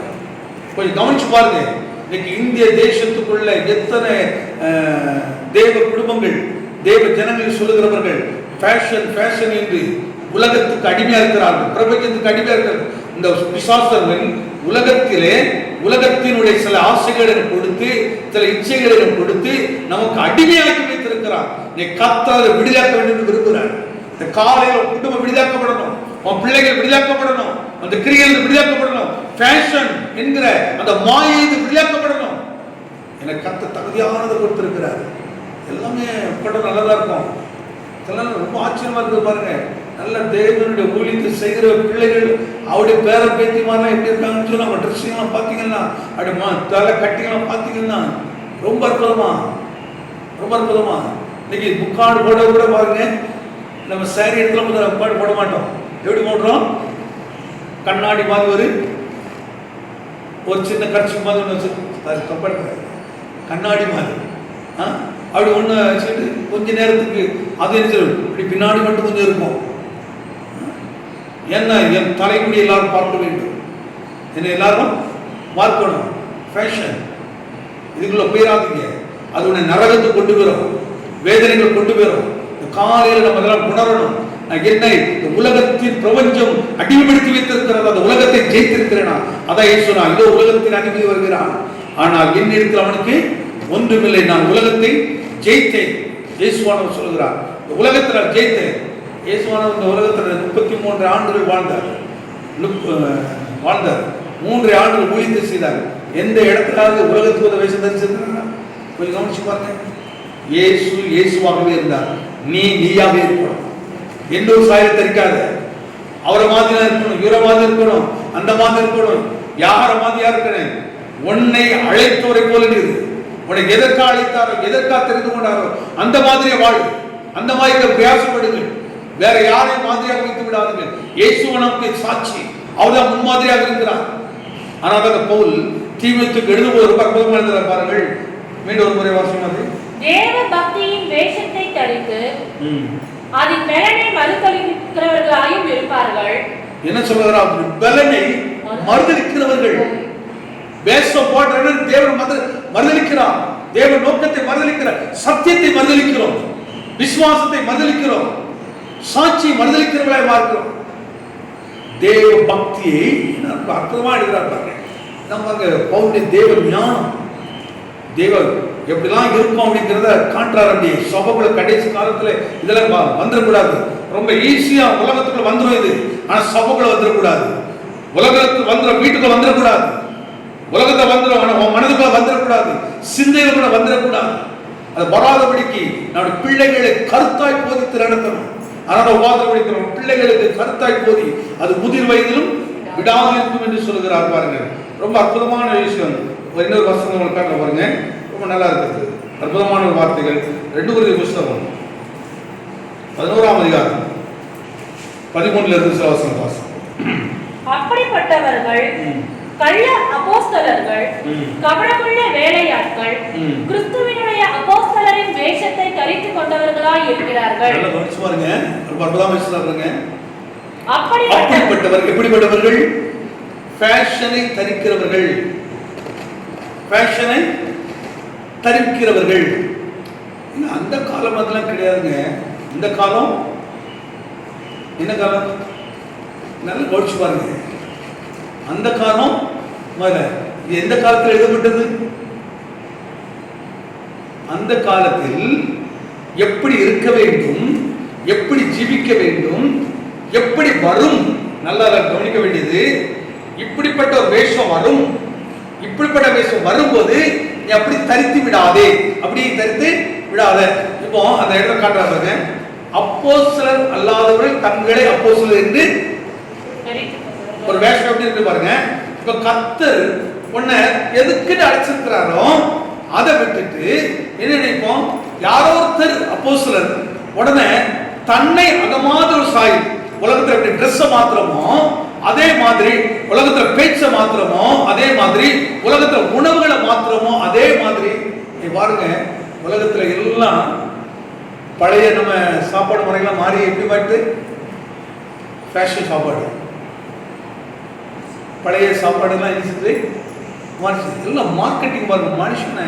கொஞ்சம் கவனிச்சு பாருங்க, இன்னைக்கு இந்திய தேசத்துக்குள்ள எத்தனை தேவ குடும்பங்கள், தேவ ஜனங்கள் சொல்லுகிறவர்கள் ஃபேஷன் ஃபேஷன் என்று உலகத்துக்கு அடிமையா இருக்கிறார்கள், பிரபஞ்சத்துக்கு அடிமையா இருக்கிறார்கள். இந்த பிசாசர்கள் உலகத்திலே உலகத்தினுடைய சில ஆசைகளை கொடுத்து, சில இச்சைகளை கொடுத்து நமக்கு அடிமையாக்கி வைத்திருக்கிறார். நீ கர்த்தரை விடுதலையாக்க வேண்டும் என்று விரும்புகிறார். இந்த காலையில் குடும்பம் விடுதலையாக்கப்படணும், உன் பிள்ளைகள் விடுதலையாக்கப்படணும், அந்த கிரியைகள் விடுதலையாக்கப்படணும், ஃபேஷன் என்கிற அந்த மாயை விடுதலையாக்கப்படணும். எனக்கு கர்த்தர் தகுதியானதை கொடுத்திருக்கிறார். எல்லாமே படம் நல்லதா இருக்கும். இதெல்லாம் ரொம்ப ஆச்சரியமா இருக்குது பாருங்க. நல்ல தேவனுடைய ஊழியத்தை செய்கிற பிள்ளைகள் அவருடைய பேர பேத்திமாரெல்லாம் எப்படி இருக்காங்கன்னு சொல்லி நம்ம ட்ரெஸ்ஸிங்லாம் பார்த்தீங்கன்னா, அப்படி தலை கட்டிங்கெல்லாம் பார்த்தீங்கன்னா ரொம்ப அற்புதமா, ரொம்ப அற்புதமா. இன்னைக்கு முக்காடு போட கூட பாருங்க, நம்ம சாரி இடத்துல முக்காடு போட மாட்டோம். எப்படி போடுறோம், கண்ணாடி மாதிரி ஒரு சின்ன கட்சி மாதிரி ஒன்று வச்சு கப்பாடு கண்ணாடி மாதிரி அப்படி ஒன்று வச்சுட்டு கொஞ்ச நேரத்துக்கு அது இப்படி பின்னாடி மட்டும் கொஞ்சம் இருக்கும். என்ன, என் தலைமுடி எல்லாரும் பார்க்க வேண்டும், என்ன எல்லாரும் பார்க்கணும். ஃபேஷன் இதுக்குள்ள போயிடாதீங்க, அது உன்னை நரகத்துக்கு கொண்டு போயிடும், வேதனைகள் கொண்டு போயிடும். காலையில் நம்ம இதெல்லாம் உணரணும். நான் என்ன, இந்த உலகத்தின் பிரபஞ்சம் அடிமைப்படுத்தி வைத்திருக்கிறது, அந்த உலகத்தை ஜெயித்திருக்கிறேனா? அதான் சொன்னா, இதோ உலகத்தின் அடிமை வருகிறான், ஆனால் என்னிடத்தில் அவனுக்கு ஒன்றுமில்லை, நான் உலகத்தை ஜெயித்தேன். இயேசுவானவர் சொல்கிறார், இந்த உலகத்தில் ஜெயித்தேன். இயேசுவானவர் இந்த உலகத்தில் 33 ஆண்டுகள் வாழ்ந்தார். 3 ஆண்டுகள் ஊழியத்தை செய்தார். எந்த இடத்துலாவது உலகத்துக்கு வயசு தரிசிருக்கிறார்? கொஞ்சம் கவனிச்சு பாருங்க. இயேசு இயேசுவாகவே இருந்தார். நீ நீயாவே இருக்கணும். எந்த சாயத்தை தரிக்காத. அவரை மாதிரி இருக்கணும், இவரை மாதிரி இருக்கணும், அந்த மாதிரி இருக்கணும், யார மாதிரியா இருக்கணும். உன்னை அழைத்தோரை போல இரு. உன்னை எதற்காக அழைத்தாரோ, எதற்காக தெரிந்து கொண்டாரோ அந்த மாதிரியே வாழ், அந்த மாதிரி பிரயாசப்படுங்கள். வேற யாரையும் மாதிரியாக வைத்து விடாதுங்க. இயேசு நமக்கு சாட்சி, அவர்தான் முன்மாதிரியாக இருக்கிறார். ஆனால் அந்த பவுல் தீமோத்தேயுக்கு எழுதும்போது அற்புதமாக எழுதுகிறார் பாருங்கள். மீண்டும் ஒரு முறை வாசிங்க.
தேவ பக்தியின் வேஷத்தை தரித்து அதின் பலனை மறுதலிக்கிறவர்களாயும் இருப்பார்கள். என்ன சொல்றார்?
பலனை மறுதலிக்கிறவர்கள். வேஷம் போடுற தேவன் மறுதலிக்கிறார், தேவ நோக்கத்தை மறுதலிக்கிறார், சத்தியத்தை மறுதலிக்கிறோம், விசுவாசத்தை மறுதலிக்கிறோம், சாட்சியை மறுதலிக்கிறவர்களாய் பார்க்கிறோம். தேவ பக்தியை அற்புதமா எழுதுறாங்க. நம்ம பவுனுடைய தேவ ஞானம், தேவ எப்படிலாம் இருக்கும் அப்படிங்கிறத காட்டுறாரு. அப்படி சபைக்குள்ள கடைசி காலத்துல இதெல்லாம் வந்துடக்கூடாது. ரொம்ப ஈஸியா உலகத்துக்குள்ள வந்துடும் இது, ஆனா சபைக்குள்ள வந்துடக்கூடாது. உலகத்துக்கு வந்துடும், வீட்டுக்குள்ள வந்துடக்கூடாது. உலகத்தை வந்துடும், ஆனா மனதுக்குள்ள வந்துடக்கூடாது, சிந்தையில வந்துடக்கூடாது. அது வராதபடிக்கு நம்முடைய பிள்ளைகளை கருத்தாய் போதித்து நடத்தணும். ஆனால் உபாதம் பிள்ளைகளுக்கு கருத்தாய் போதி அது முதிர் வயதிலும் விடாது இருக்கும் என்று சொல்லுகிறார் பாருங்க. ரொம்ப அற்புதமான விஷயம். இன்னொரு வசனம் உங்களுக்காக பாருங்க, ரொம்ப நல்லா இருக்குது, அற்புதமான வார்த்தைகள். 2 கொரிந்தியர் புத்தகம் 11ஆம் அதிகாரம் 13 இருந்து சில வசனம் வாசம்.
அப்படிப்பட்டவர்கள் கள்ள அப்போஸ்தலர்கள், கபடமுள்ள வேலையாட்கள், கிறிஸ்துவினுடைய அப்போஸ்தலரின் வேஷத்தை தரித்துக் கொண்டவர்களாய் இருக்கிறார்கள்.
நல்லா கவனிச்சு பாருங்க. ரொம்ப அற்புதமா சொல்றாங்க. அப்படிப்பட்டவர்கள் எப்படிப்பட்டவர்கள்? ஃபேஷனை தரிக்கிறவர்கள். ஃபேஷனை தரிக்கிறவர்கள். அந்த காலம் அதெல்லாம் கிடையாதுங்க. இந்த காலம் என்ன காலம்? நல்லா கவனிச்சு பாருங்க. அந்த காலம் எந்த காலத்தில் எழுதப்பட்டது? அந்த காலத்தில் எப்படி இருக்க வேண்டும், எப்படி ஜீவிக்க வேண்டும், எப்படி வரும், நல்லா கவனிக்க வேண்டியது. இப்படிப்பட்ட ஒரு வேஷம் வரும். இப்படிப்பட்ட வேஷம் வரும்போது நீ அப்படி தரித்து விடாதே, அப்படி தரித்து விடாத. இப்போ அந்த இடத்துல காட்டுறாங்க, அப்போஸ்தலர் அல்லாதவர்கள் தங்களை அப்போஸ்தலர் என்று ஒரு வேஷம் எப்படி இருக்கு பாருங்க. இப்ப கர்த்தர் உன்னை எதுக்குன்னு அழைச்சிருக்கிறாரோ அதை விட்டுட்டு என்ன நினைப்போம்? யாரோ ஒருத்தர் அப்போஸ்தலர், உடனே தன்னை அந்த மாதிரி ஒரு சாயில் உலகத்துல எப்படி ட்ரெஸ் மாத்திரமோ அதே மாதிரி, உலகத்துல பேச்ச மாத்திரமோ அதே மாதிரி, உலகத்துல உணவுகளை மாத்திரமோ அதே மாதிரி. பாருங்க, உலகத்துல எல்லாம் பழைய நம்ம சாப்பாடு முறைகள்லாம் மாறி எப்படி பார்த்து ஃபேஷன் சாப்பாடு, பழைய சாப்பாடுலாம் இருந்துச்சு மாறிச்சு. எல்லாம் மார்க்கெட்டிங் பாருங்க. மனுஷனை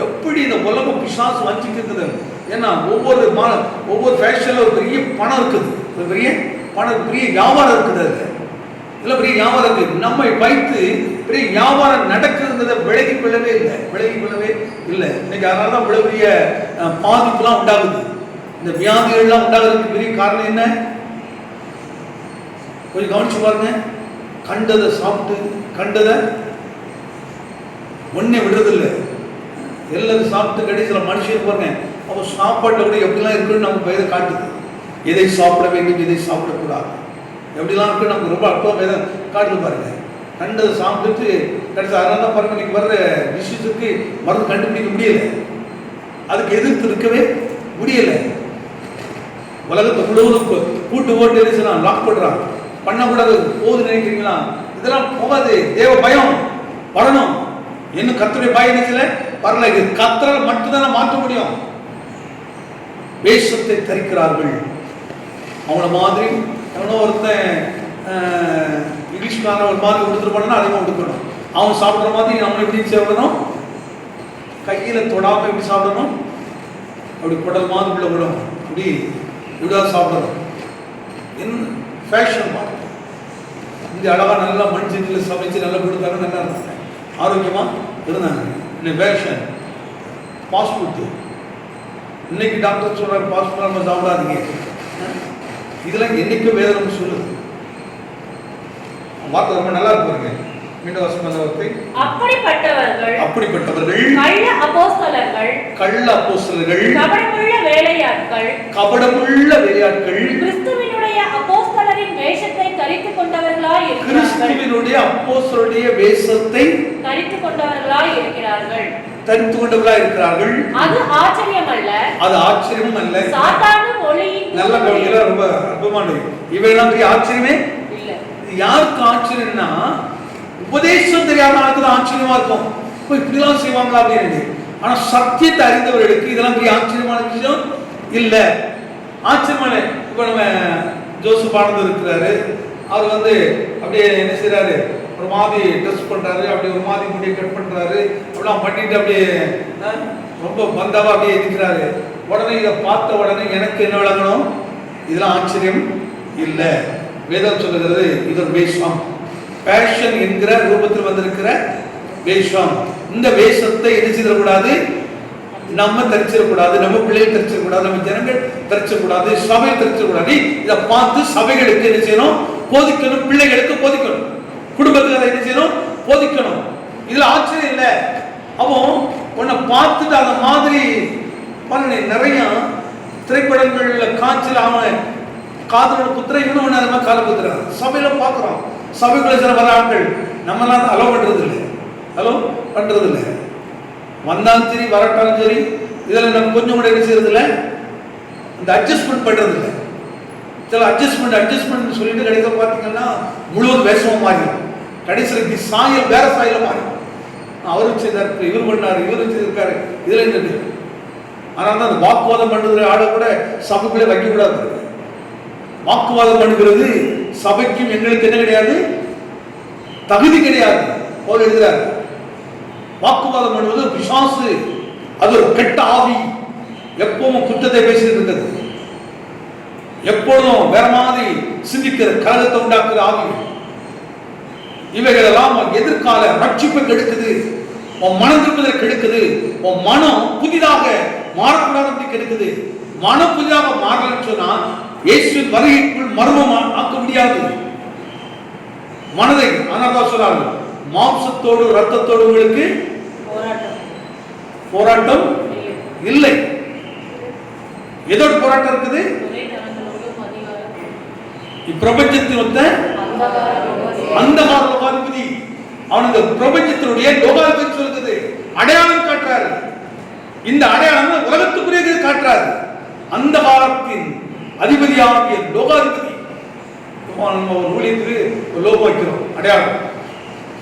எப்படி இந்த உலகம் பிசாசு வஞ்சிக்கிறது. ஏன்னா ஒவ்வொரு ஃபேஷன்ல ஒரு பெரிய பணம் இருக்குது, ஒரு பெரிய பணம், பெரிய வியாபாரம் இருக்குது. அது இல்லை பெரிய வியாபாரம் இருக்குது. நம்ம வைத்து பெரிய வியாபாரம் நடக்குதுங்கிறத விலகி கொள்ளவே இல்லை. இன்னைக்கு அதனால தான் இவ்வளவு பெரிய பாதிப்புலாம் உண்டாகுது. இந்த வியாதிகள்லாம் உண்டாகிறதுக்கு பெரிய காரணம் என்ன? கொஞ்சம் கவனிச்சு பாருங்க. கண்டதை சாப்பிட்டு கண்டதை ஒன்னே விடுறதில்லை. எல்லாரும் சாப்பிட்டு கடைசியில் மனுஷன் பாருங்க, அப்போ சாப்பாட்டை கூட எப்படிலாம் இருக்குன்னு நமக்கு பயதை காட்டுது. எதை சாப்பிட வேண்டும், எதை சாப்பிடக்கூடாது, எப்படிலாம் இருக்குன்னு நமக்கு ரொம்ப அற்புதம் பயதை காட்டுது பாருங்க. கண்டதை சாப்பிட்டுட்டு கடைசி அதனால தான் பாருங்க, இன்னைக்கு வர்ற டிசீஸுக்கு மருந்து கண்டுபிடிக்க முடியலை, அதுக்கு எதிர்த்து இருக்கவே முடியலை. உலகத்தை முழுவதும் கூட்டு ஓட்டு எரிசலாம், லாக் பண்றான், பண்ணக்கூடாது போகுது நினைக்கிறீங்களா? இதெல்லாம் போகாது. தேவ பயம் வரணும். இன்னும் கர்த்தருடைய பயம் நினைச்சல வரல. இது கர்த்தரால் மட்டும்தான் மாற்ற முடியும். வேஷத்தை தரிக்கிறார்கள். அவங்கள மாதிரி எவனோ ஒருத்தன் இங்கிலீஷ்காரன் ஒரு மாதிரி கொடுத்துட்டு போனா அதிகமாக கொடுக்கணும். அவன் சாப்பிட்ற மாதிரி நம்ம எப்படி சாப்பிடணும்? கையில் தொடாமல் எப்படி சாப்பிடணும்? அப்படி குடல் மாதிரி உள்ள விடும், அப்படி இப்படிதான் சாப்பிடணும். என்ன ஃபேஷன் மாதிரி இந்த அழகா நல்லா மனுஷன் சமைச்சு நல்லா கொடுத்தாங்க, நல்லா இருந்தாங்க, ஆரோக்கியமா இருந்தாங்க. இந்த ஃபேஷன் ஃபாஸ்ட் ஃபுட்டு. இன்னைக்கு டாக்டர் சொல்றாங்க ஃபாஸ்ட் ஃபுட் நம்ம சாப்பிடாதீங்க. இதெல்லாம் என்னைக்கும் வேதனை சொல்லுது. வார்த்தை ரொம்ப நல்லா இருப்பாங்க. மீண்டும் வசனமான வார்த்தை. அப்படிப்பட்டவர்கள் கள்ள அப்போஸ்தலர்கள், கபடமுள்ள வேலையாட்கள்,
கிறிஸ்துவினுடைய அப்போஸ்தலரின் வேஷத்தை தரித்துக் கொண்டவர்களாய்
இருக்கிறார்கள்.
அது ஆச்சரியம் அல்ல.
சாத்தானும் ஒளியின் நல்ல கவனிக்கல. ரொம்ப அற்புதமானது. இவையெல்லாம் பெரிய ஆச்சரியமே இல்லை. யாருக்கு ஆச்சரியம்னா, உபதேசம் தெரியாத ஆளுக்கு ஆச்சரியமா இருக்கும். இப்படிலாம் செய்வாங்களா அப்படின்னு. ஆனா சத்தியத்தை அறிந்தவர்களுக்கு இதெல்லாம் பெரிய ஆச்சரியமான விஷயம் இல்ல. ஆச்சரியமான இப்ப நம்ம ஜோசப் ஆனந்த் இருக்கிறாரு. அவர் அப்படியே என்ன செய்யறாரு, ஒரு மாதிரி ட்ரெஸ் பண்றாரு, அப்படியே ஒரு மாதிரி முடியை கட் பண்றாரு, அப்படிலாம் பண்ணிட்டு அப்படியே ரொம்ப பந்தாவா அப்படியே இருக்கிறாரு. உடனே இதை பார்த்த உடனே எனக்கு என்ன விளங்கணும்? இதெல்லாம் ஆச்சரியம் இல்லை. வேதம் சொல்லுகிறது இது ஒரு வேஷம். பேஷன் என்கிற ரூபத்தில் வந்திருக்கிற வேஷம். இந்த வேஷத்தை என்ன செய்யக்கூடாது? நம்ம தரிச்சிடக்கூடாது, நம்ம பிள்ளைகள் தரிச்சிடக்கூடாது, நம்ம ஜனங்கள் தரிச்சிடக்கூடாது, சபை தரிச்சிடக்கூடாது. இதை பார்த்து சபைகளுக்கு என்ன செய்யணும்? போதிக்கணும், பிள்ளைகளுக்கு போதிக்கணும், குடும்பத்துக்கு அதை என்ன செய்யணும்? போதிக்கணும். இதுல ஆச்சரியம் இல்லை. அப்போ உன்னை பார்த்துட்டு அந்த மாதிரி பண்ண நிறைய திரைப்படங்கள்ல காய்ச்சல் அவன் காதலோட குத்துற இவனும் ஒன்று அந்த மாதிரி கால குத்துறான். சபையில பார்க்குறோம். சபைக்குள்ள சில வர ஆட்கள் நம்மளாம் அலோ பண்றது இல்லை. வந்தாலும் சரி வரட்டாலும் சரி, இதில் நம்ம கொஞ்சம் கூட என்ன செய்யறது இல்லை, இந்த அட்ஜஸ்ட்மெண்ட் பண்றது இல்லை. சில அட்ஜஸ்ட்மெண்ட் சொல்லிட்டு கிடைக்க பார்த்தீங்கன்னா முழுவதும் வேஷமா மாறிடும். கடைசிக்கு சாயல் வேற சாயல மாறி, அவர் வச்சிருக்காரு, இவர் பண்ணாரு, இவர் வச்சிருக்காரு, இதுல இருக்கு. ஆனால் தான் அந்த வாக்குவாதம் பண்ணுற ஆளை கூட சபைக்குள்ளே வைக்க கூடாது. வாக்குவாதம் பண்ணுகிறது சபைக்கும் எங்களுக்கு என்ன கிடையாது, தகுதி கிடையாது. போல் எழுதுறாரு, வாக்குவாதம் பண்ணுவது பிசாசு, அது ஒரு கெட்ட ஆவி, எப்பவும் குற்றத்தை பேசிட்டு இருக்கிறது, எப்பொழுதும் வேற மாதிரி சிந்திக்கிற கலகத்தை உண்டாக்குற ஆவி. இவைகள் எல்லாம் எதிர்கால ரட்சிப்பை கெடுக்குது, உன் மனம் திரும்புதலை கெடுக்குது, உன் மனம் புதிதாக மாறக்கூடாது கெடுக்குது. மனம் புதிதாக மாறலன்னு சொன்னா இயேசுவின் வருகைக்குள் மர்மம் ஆக்க முடியாது மனதை. ஆனால் சொல்றாங்க, மாம்சத்தோடு ரத்தத்தோடு உங்களுக்கு போராட்டம் இல்லை. எதோடு போராட்டம் இருக்குது? இப்பிரபஞ்சத்தின் அந்தகார லோகாதிபதி, அவனுக்கு பிரபஞ்சத்தினுடைய லோகாதிபதி சொல்லுது, அடையாளம் காட்டுறாரு. இந்த அடையாளம் உலகத்துக்குரிய காட்டுறாரு. அந்தகாரத்தின் அதிபதியாகிய லோகாதிபதி. நம்ம ஒரு ஊழியத்துக்கு ஒரு லோகம் வைக்கிறோம், அடையாளம்.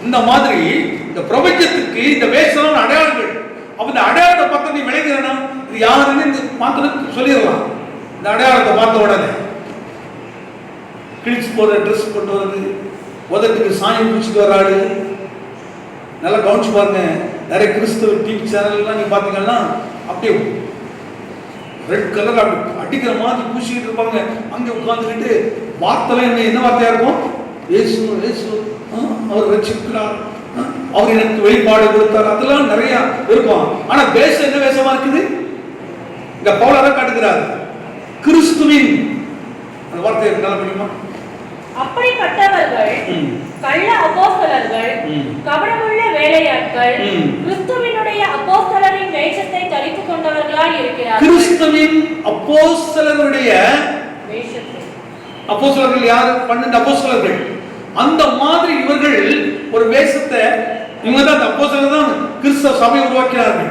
இந்த மாதிரி இந்த பிரபஞ்சத்துக்கு இந்த வேஷம் அடையாளங்கள். அப்ப இந்த அடையாளத்தை பார்த்து நீ விளைகிறனா, இது யாருன்னு பார்த்து சொல்லிடலாம். இந்த அடையாளத்தை பார்த்த உடனே கிழிச்சு போற ட்ரெஸ் கொண்டு வருது, உதட்டுக்கு சாயம் பூச்சிட்டு வராடு. நல்லா கவனிச்சு பாருங்க, நிறைய கிறிஸ்தவ டிவி சேனல்லாம் நீங்க பாத்தீங்கன்னா அப்படியே ரெட் கலர் அப்படி அடிக்கிற மாதிரி பூசிக்கிட்டு இருப்பாங்க. அங்க உட்கார்ந்துக்கிட்டு வார்த்தை என்ன வார்த்தையா இருக்கும்? இயேசு இயேசு, அவர் ரட்சிக்கிறார், அவர் எனக்கு வெளிப்பாடு கொடுத்தார், அதெல்லாம் நிறைய இருக்கும். ஆனா வேஷம் என்ன வேஷமா இருக்குது? இந்த பவுல் காட்டுகிறார், கிறிஸ்துவின் அந்த வார்த்தையை நல்லா முடியுமா?
அப்படிப்பட்டவர்கள் கள்ள அப்போஸ்தலர்கள், கபடமுள்ள வேலையாட்கள், கிறிஸ்துவினுடைய அப்போஸ்தலரின் வேஷத்தை தரித்துக் கொண்டவர்களாய் இருக்கிறார்கள். கிறிஸ்துவின்
அப்போஸ்தலருடைய
வேஷத்தை,
அப்போஸ்தலர்கள் யார்? 12 அப்போஸ்தலர்கள். அந்த மாதிரி இவர்கள் ஒரு வேஷத்தை, இவங்க தான் அப்போஸ்தலர்கள் தான் கிறிஸ்தவ சபையை உருவாக்கினார்கள்.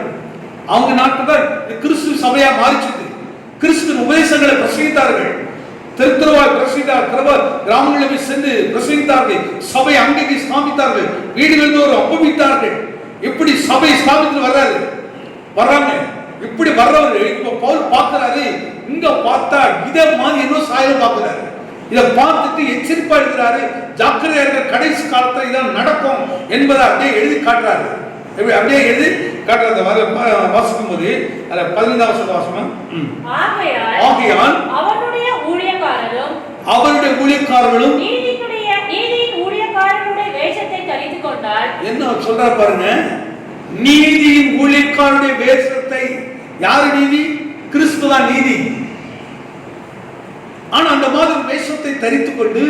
அவங்க நாட்டில் தான் கிறிஸ்துவ சபையா மாறிச்சது. கிறிஸ்துவின் உபதேசங்களை பிரசங்கித்தார்கள், தெருவாய் பிரசங்கித்தார்கள், கிராமங்களில் போய் சென்று பிரசங்கித்தார்கள், சபை அங்கேயே ஸ்தாபித்தார்கள், வீடுகள் தோறும் அப்பமித்தார்கள். இப்படி சபை ஸ்தாபித்து வர்றாங்க. இப்படி வர்றவரு இப்ப பவுல் பார்க்கிறாரு, இங்க பார்த்தா இதை மாதிரி என்ன சாயல் பார்க்கிறாரு. இதை பார்த்துட்டு எச்சரிப்பா இருக்கிறாரு, ஜாக்கிரதையா இருக்கிற, கடைசி காலத்துல இதான் நடக்கும் என்பதை அப்படியே எழுதி காட்டுறாரு. அப்படியே எழுதி காட்டுறது வாசிக்கும் போது 15வது வாசகம், ஆகையால் அவருடைய ஊழியக்காரர்களும்
நீதியின் ஊழியக்காரனுடைய வேஷத்தை தரித்துக் கொண்டால்,
என்ன சொல்றாரு பாருங்க, நீதியின் ஊழியக்காரனுடைய வேஷத்தை. யாரு நீதி? கிறிஸ்து தான் நீதி. ஆனா அந்த மாதிரி வேஷத்தை தரித்துக் கொண்டு,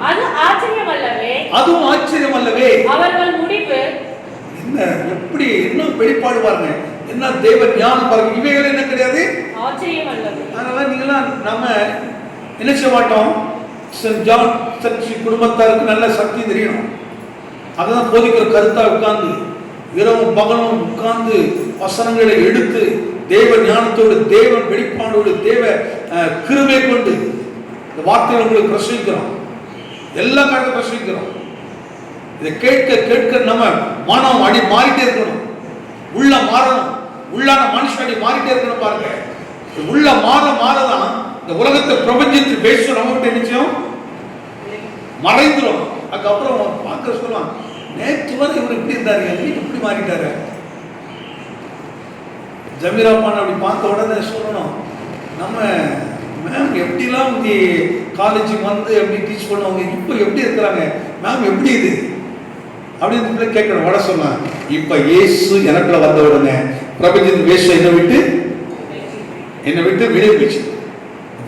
அது ஆச்சரியம் அல்லவே,
அதுவும் ஆச்சரியம் அல்லவே,
அவர்கள் முடிவு
என்ன, எப்படி என்ன வெளிப்பாடு பாருங்க, என்ன தேவ ஞானம் பாருங்க. இவைகள் என்ன கிடையாது,
ஆச்சரியம் அல்லவே.
அதனால நீங்களாம் நம்ம என்ன செய்ய மாட்டோம், சென்ட் ஜான் சர்ச் குடும்பத்தாருக்கு நல்ல சக்தி தெரியணும். அதான் போதிக்கிற கருத்தா உட்கார்ந்து இரவும் பகலும் உட்கார்ந்து வசனங்களை எடுத்து தேவ ஞானத்தோடு, தேவன் வெளிப்பாடோடு, தேவ கிருபை கொண்டு இந்த வார்த்தையை உங்களுக்கு பிரசவிக்கிறோம், எல்லா காலத்தையும் பிரசவிக்கிறோம். இதை கேட்க கேட்க நம்ம மனம் அடி மாறிட்டே இருக்கணும், உள்ள மாறணும், உள்ளான மனுஷன் அடி மாறிட்டே இருக்கணும். பாருங்க, உள்ள மாறதான் இந்த உலகத்தை பிரபஞ்சத்தில் பேசும் நம்மகிட்ட நிச்சயம் மறைந்துடும். அதுக்கப்புறம் பார்க்க சொல்லலாம், நேற்று வரை இவர் இப்படி இருந்தாரு, இப்படி மாறிட்டாரு. ஜமீராப்பான் அப்படி பார்த்த உடனே சொல்லணும், நம்ம மேம் எப்படிலாம் இங்கே காலேஜுக்கு வந்து எப்படி டீச் பண்ணுவாங்க, இப்போ எப்படி இருக்கிறாங்க மேம், எப்படி இது அப்படின்னு கேட்கணும். வட சொன்னான், இப்ப இயேசு எனக்குள்ள வந்த உடனே பிரபஞ்சத்தின் வேஷம் என்னை விட்டு வெளியே போயிடுச்சு.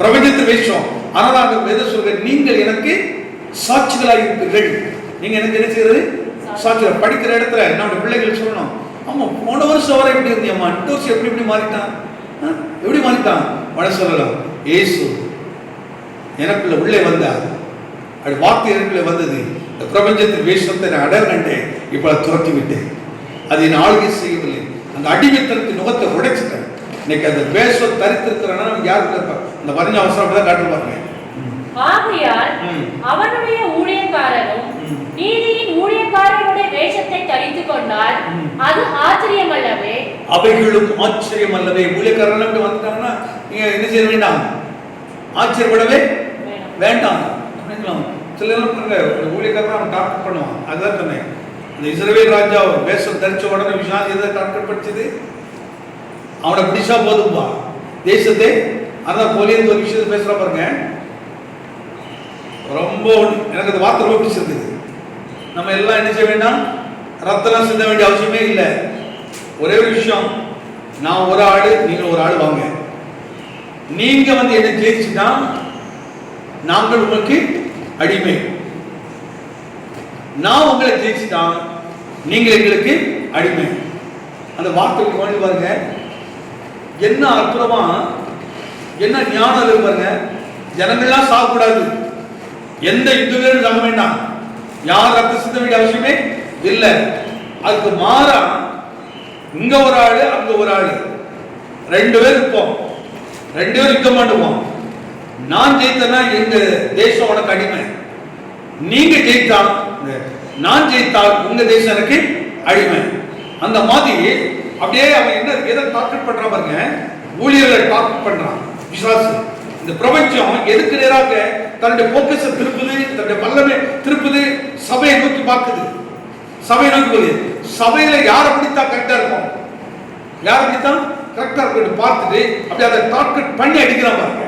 பிரபஞ்சத்தின் வேஷம். ஆனால் அந்த வேத சொல்ற, நீங்கள் எனக்கு சாட்சிகளாக இருப்பீர்கள். நீங்க எனக்கு என்ன செய்யறது? சாட்சிகள். படிக்கிற இடத்துல நம்முடைய பிள்ளைகள் சொல்லணும், ஆமா போன வருஷம் வரை எப்படி இருந்தியம்மா, இந்த வருஷம் எப்படி மாறிட்டான், எப்படி மாறிட்டான். வட சொல்லலாம், இயேசு எனக்குள்ள உள்ளே வந்தார், அப்படி வார்த்தை எனக்குள்ள வந்தது, இந்த பிரபஞ்சத்தின் வேஷத்தை நான் அடர் கண்டேன், இப்ப துரத்தி விட்டேன், அதை நான் ஆளுகை செய்யவில்லை, அந்த அடிமைத்தனத்தின் முகத்தை உடைச்சிட்டேன். இன்னைக்கு அந்த வேஷம் தரித்திருக்கிறேன்னா யாருக்கு இருப்பாங்க, இந்த வரைஞ்ச அவசரம் தான் காட்டுவாங்க.
ஆகையால் அவனுடைய ஊழியக்காரரும் நீதியின் ஊழிய கொண்டால் அது ஆச்சரியம் அல்லவே?
அவைகளும் ஆச்சரியம் அல்லவே. ஊழியக்காரர்கள் அப்படி வந்துட்டாங்கன்னா நீங்க என்ன செய்ய வேண்டாம், ஆச்சரியப்படவே வேண்டாம். சில ஊழியக்காரன் அவன் டார்கெட் பண்ணுவான். அதுதான் சொன்னேன், இந்த இஸ்ரவேல் ராஜா வேஷம் தரிச்ச உடனே விஷால் எதை டார்கெட் படிச்சது, அவனை பிடிச்சா போதும்பா தேசத்தை. அதான் போலியன் ஒரு விஷயத்தை பேசுற பாருங்க, ரொம்ப எனக்கு அந்த வார்த்தை ரொம்ப பிடிச்சிருக்குது. நம்ம எல்லாம் என்ன செய்ய வேண்டாம், ரத்தம் சிந்த வேண்டிய அவசியமே இல்லை. ஒரே ஒரு விஷயம், நான் ஒரு ஆளு, நீங்க ஒரு ஆள் வாங்க. நீங்க வந்து என்ன ஜெயிச்சுட்டா நாங்கள் உங்களுக்கு அடிமை, நான் உங்களை ஜெயிச்சுட்டா நீங்க எங்களுக்கு அடிமை. அந்த வார்த்தைக்கு கவனித்து பாருங்க, என்ன அற்புதமா, என்ன ஞானம் இருக்கு பாருங்க. ஜனங்கள்லாம் சாகக்கூடாது, எந்த யுத்தங்களும் சாக வேண்டாம், யார் ரத்த சிந்த வேண்டிய அவசியமே இல்லை. அதுக்கு மாறா இங்க ஒரு ஆளு அங்க ஒரு ஆளு, ரெண்டு பேர் இருப்போம், ரெண்டு பேர் யுத்தம் பண்ணுவோம். நான் ஜெயித்தனா எங்க தேசம் உனக்கு அடிமை, நீங்க ஜெயித்தா நான் ஜெயித்தால் உங்க தேசம் எனக்கு அடிமை. அந்த மாதிரி அப்படியே அவன் என்ன எதை டார்கெட் பண்றான் பாருங்க, ஊழியர்களை டார்கெட் பண்றான் விசுவாசி. இந்த பிரபஞ்சம் எதுக்கு நேராக தன்னுடைய போக்கஸை திருப்புது, தன்னுடைய வல்லமை திருப்புது, சபையை நோக்கி பார்க்குது. சபையை நோக்கி போகுது. சபையில யாரை பிடித்தா கரெக்டா இருக்கும், யாரை பிடித்தா கரெக்டா இருக்கும் பார்த்துட்டு அப்படி அதை டார்கெட் பண்ணி அடிக்கிறான் பாருங்க.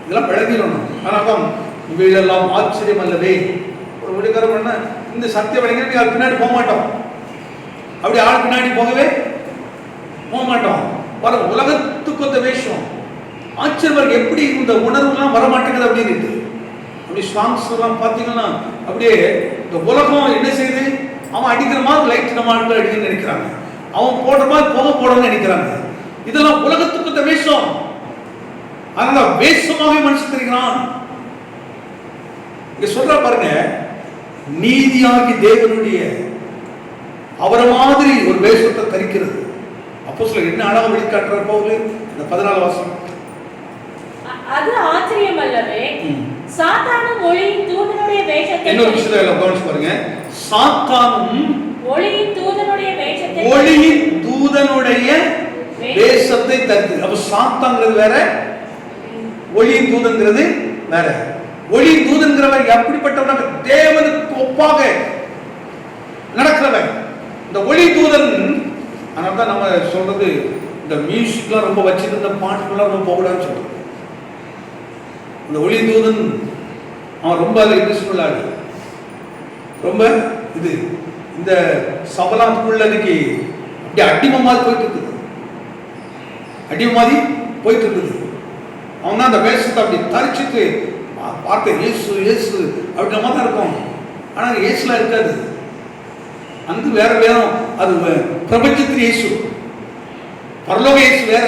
இதெல்லாம் விளங்கிடணும். ஆனால் இவையெல்லாம் ஆச்சரியம் அல்லவே. ஒரு ஊழியக்காரர் பண்ண இந்த சத்திய வழங்கிட்டு யார் பின்னாடி போக மாட்டோம், அப்படி ஆள் பின்னாடி போகவே போக மாட்டோம். உலகத்துக்கு ஒத்த வேஷம் ஆச்சரியம். எப்படி இந்த உணர்வுலாம் வரமாட்டேங்குது அப்படின்னு அப்படி சாங்ஸ் எல்லாம் பார்த்தீங்கன்னா அப்படியே இந்த உலகம் என்ன செய்யுது, அவன் அடிக்கிற மாதிரி லைட் நம்ம ஆட்கள் அடிக்கணும்னு நினைக்கிறாங்க, அவன் போடுற மாதிரி புகை போடணும்னு நினைக்கிறாங்க. இதெல்லாம் உலகத்துக்கு ஒத்த வேஷம். அதனால வேஷமாகவே மனுஷன் தெரிகிறான். இங்க சொல்ற பாருங்க, நீதியாகி தேவனுடைய அவரை மாதிரி ஒரு வேஷத்தை தரிக்கிறது. அப்போ சொல்ல என்ன அழகா வெளிக்காட்டுற பவுல் இந்த 14 வருஷம்.
அது ஆச்சரியம் அல்லவே? சாத்தானும் ஒளியின் தூதனுடைய வேஷத்தை,
இன்னொரு விஷயத்தை கவனிச்சு பாருங்க, சாத்தானும்
ஒளியின் தூதனுடைய வேஷத்தை,
ஒளியின் தூதனுடைய வேஷத்தை தரித்து. அப்ப சாத்தாங்கிறது வேற, ஒளியின் தூதன்கிறது வேற. ஒளியின் தூதன்கிறவர் எப்படிப்பட்டவன், தேவனுக்கு ஒப்பாக நடக்கிறவன் இந்த ஒளி தூதன். அதனால்தான் நம்ம சொல்றது, இந்த மியூசிக்லாம் ரொம்ப வச்சுட்டு இந்த பாட்டுக்கெல்லாம் ரொம்ப போகக்கூடாதுன்னு சொல்றது. இந்த ஒளி தூதன் அவன் ரொம்ப அதில் இன்ட்ரெஸ்ட் உள்ளாடு, ரொம்ப இது இந்த சபலாத்துக்குள்ள இன்னைக்கு அப்படி அடிமை மாதிரி போயிட்டு இருக்குது, அடிமை மாதிரி போயிட்டு இருக்குது. அவன் தான் அந்த வேஷத்தை அப்படி தரிச்சிட்டு வார்த்தை இயேசு இயேசு அப்படின்ற மாதிரி தான் இருக்கும். ஆனால் இயேசுலாம் இருக்காது, அங்கு வேற வேறும். அது பிரபஞ்சத்தின் இயேசு, பரலோக இயேசு வேற.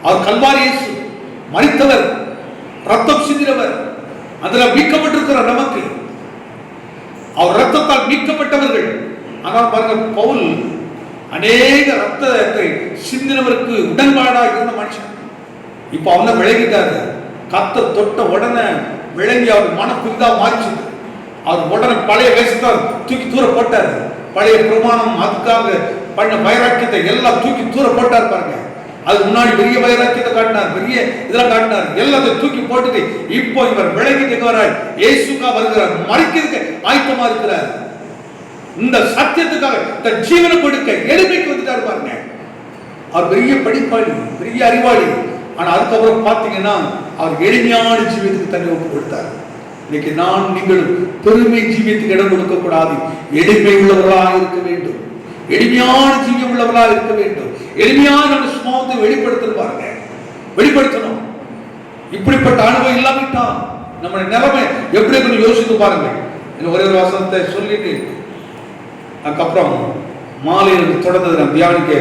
அவர் கல்வாரி இயேசு, மரித்தவர், ரத்தம் சிந்தினவர், அதில் மீட்கப்பட்டிருக்கிறார் நமக்கு. அவர் ரத்தத்தால் மீட்கப்பட்டவர்கள். ஆனால் பாருங்க, பவுல் அநேக ரத்தத்தை சிந்தினவருக்கு உடன்பாடாக இருந்த மனுஷன். இப்ப அவனை விளங்கிட்டாரு. கர்த்தர் தொட்ட உடனே விளங்கி அவர் மன புரிதா மாறிச்சு. அவர் உடனே பழைய வேஷத்தை தூக்கி தூர போட்டார். பழைய பிரமாணம் அதுக்காக பண்ண வைராக்கியத்தை எல்லாம் தூக்கி தூர போட்டார் பாருங்க. அது முன்னாடி பெரிய வைராக்கியத்தை காட்டினார், பெரிய இதெல்லாம் காட்டினார், எல்லாத்தையும் தூக்கி போட்டுட்டு இப்போ இவர் விளங்கிட்டு வரார், இயேசுக்கா வருகிறார், மறிக்கிறதுக்கு ஆயத்தமா இருக்கிறார். இந்த சத்தியத்துக்காக தன் ஜீவனை கொடுக்க எளிமைக்கு வந்துட்டார் பாருங்க. அவர் பெரிய படிப்பாளி, பெரிய அறிவாளி. ஆனா அதுக்கப்புறம் பாத்தீங்கன்னா அவர் எளிமையான ஜீவியத்துக்கு தன்னை ஒப்பு கொடுத்தார். இன்னைக்கு நான் நீங்களும் பெருமை ஜீவியத்துக்கு இடம் கொடுக்க கூடாது, எளிமை உள்ளவர்களாக இருக்க வேண்டும், எளிமையான ஜீவியம் உள்ளவர்களாக இருக்க வேண்டும். எளிமையான சுபாவத்தை வெளிப்படுத்தணும் பாருங்க, வெளிப்படுத்தணும். இப்படிப்பட்ட அனுபவம் இல்லாவிட்டால் நம்முடைய நிலைமை எப்படி இருக்குன்னு யோசித்து பாருங்க. ஒரே ஒரு வசனத்தை சொல்லிட்டு அதுக்கப்புறம் மாலையில் தொடர்ந்து நம்ம தியானிக்க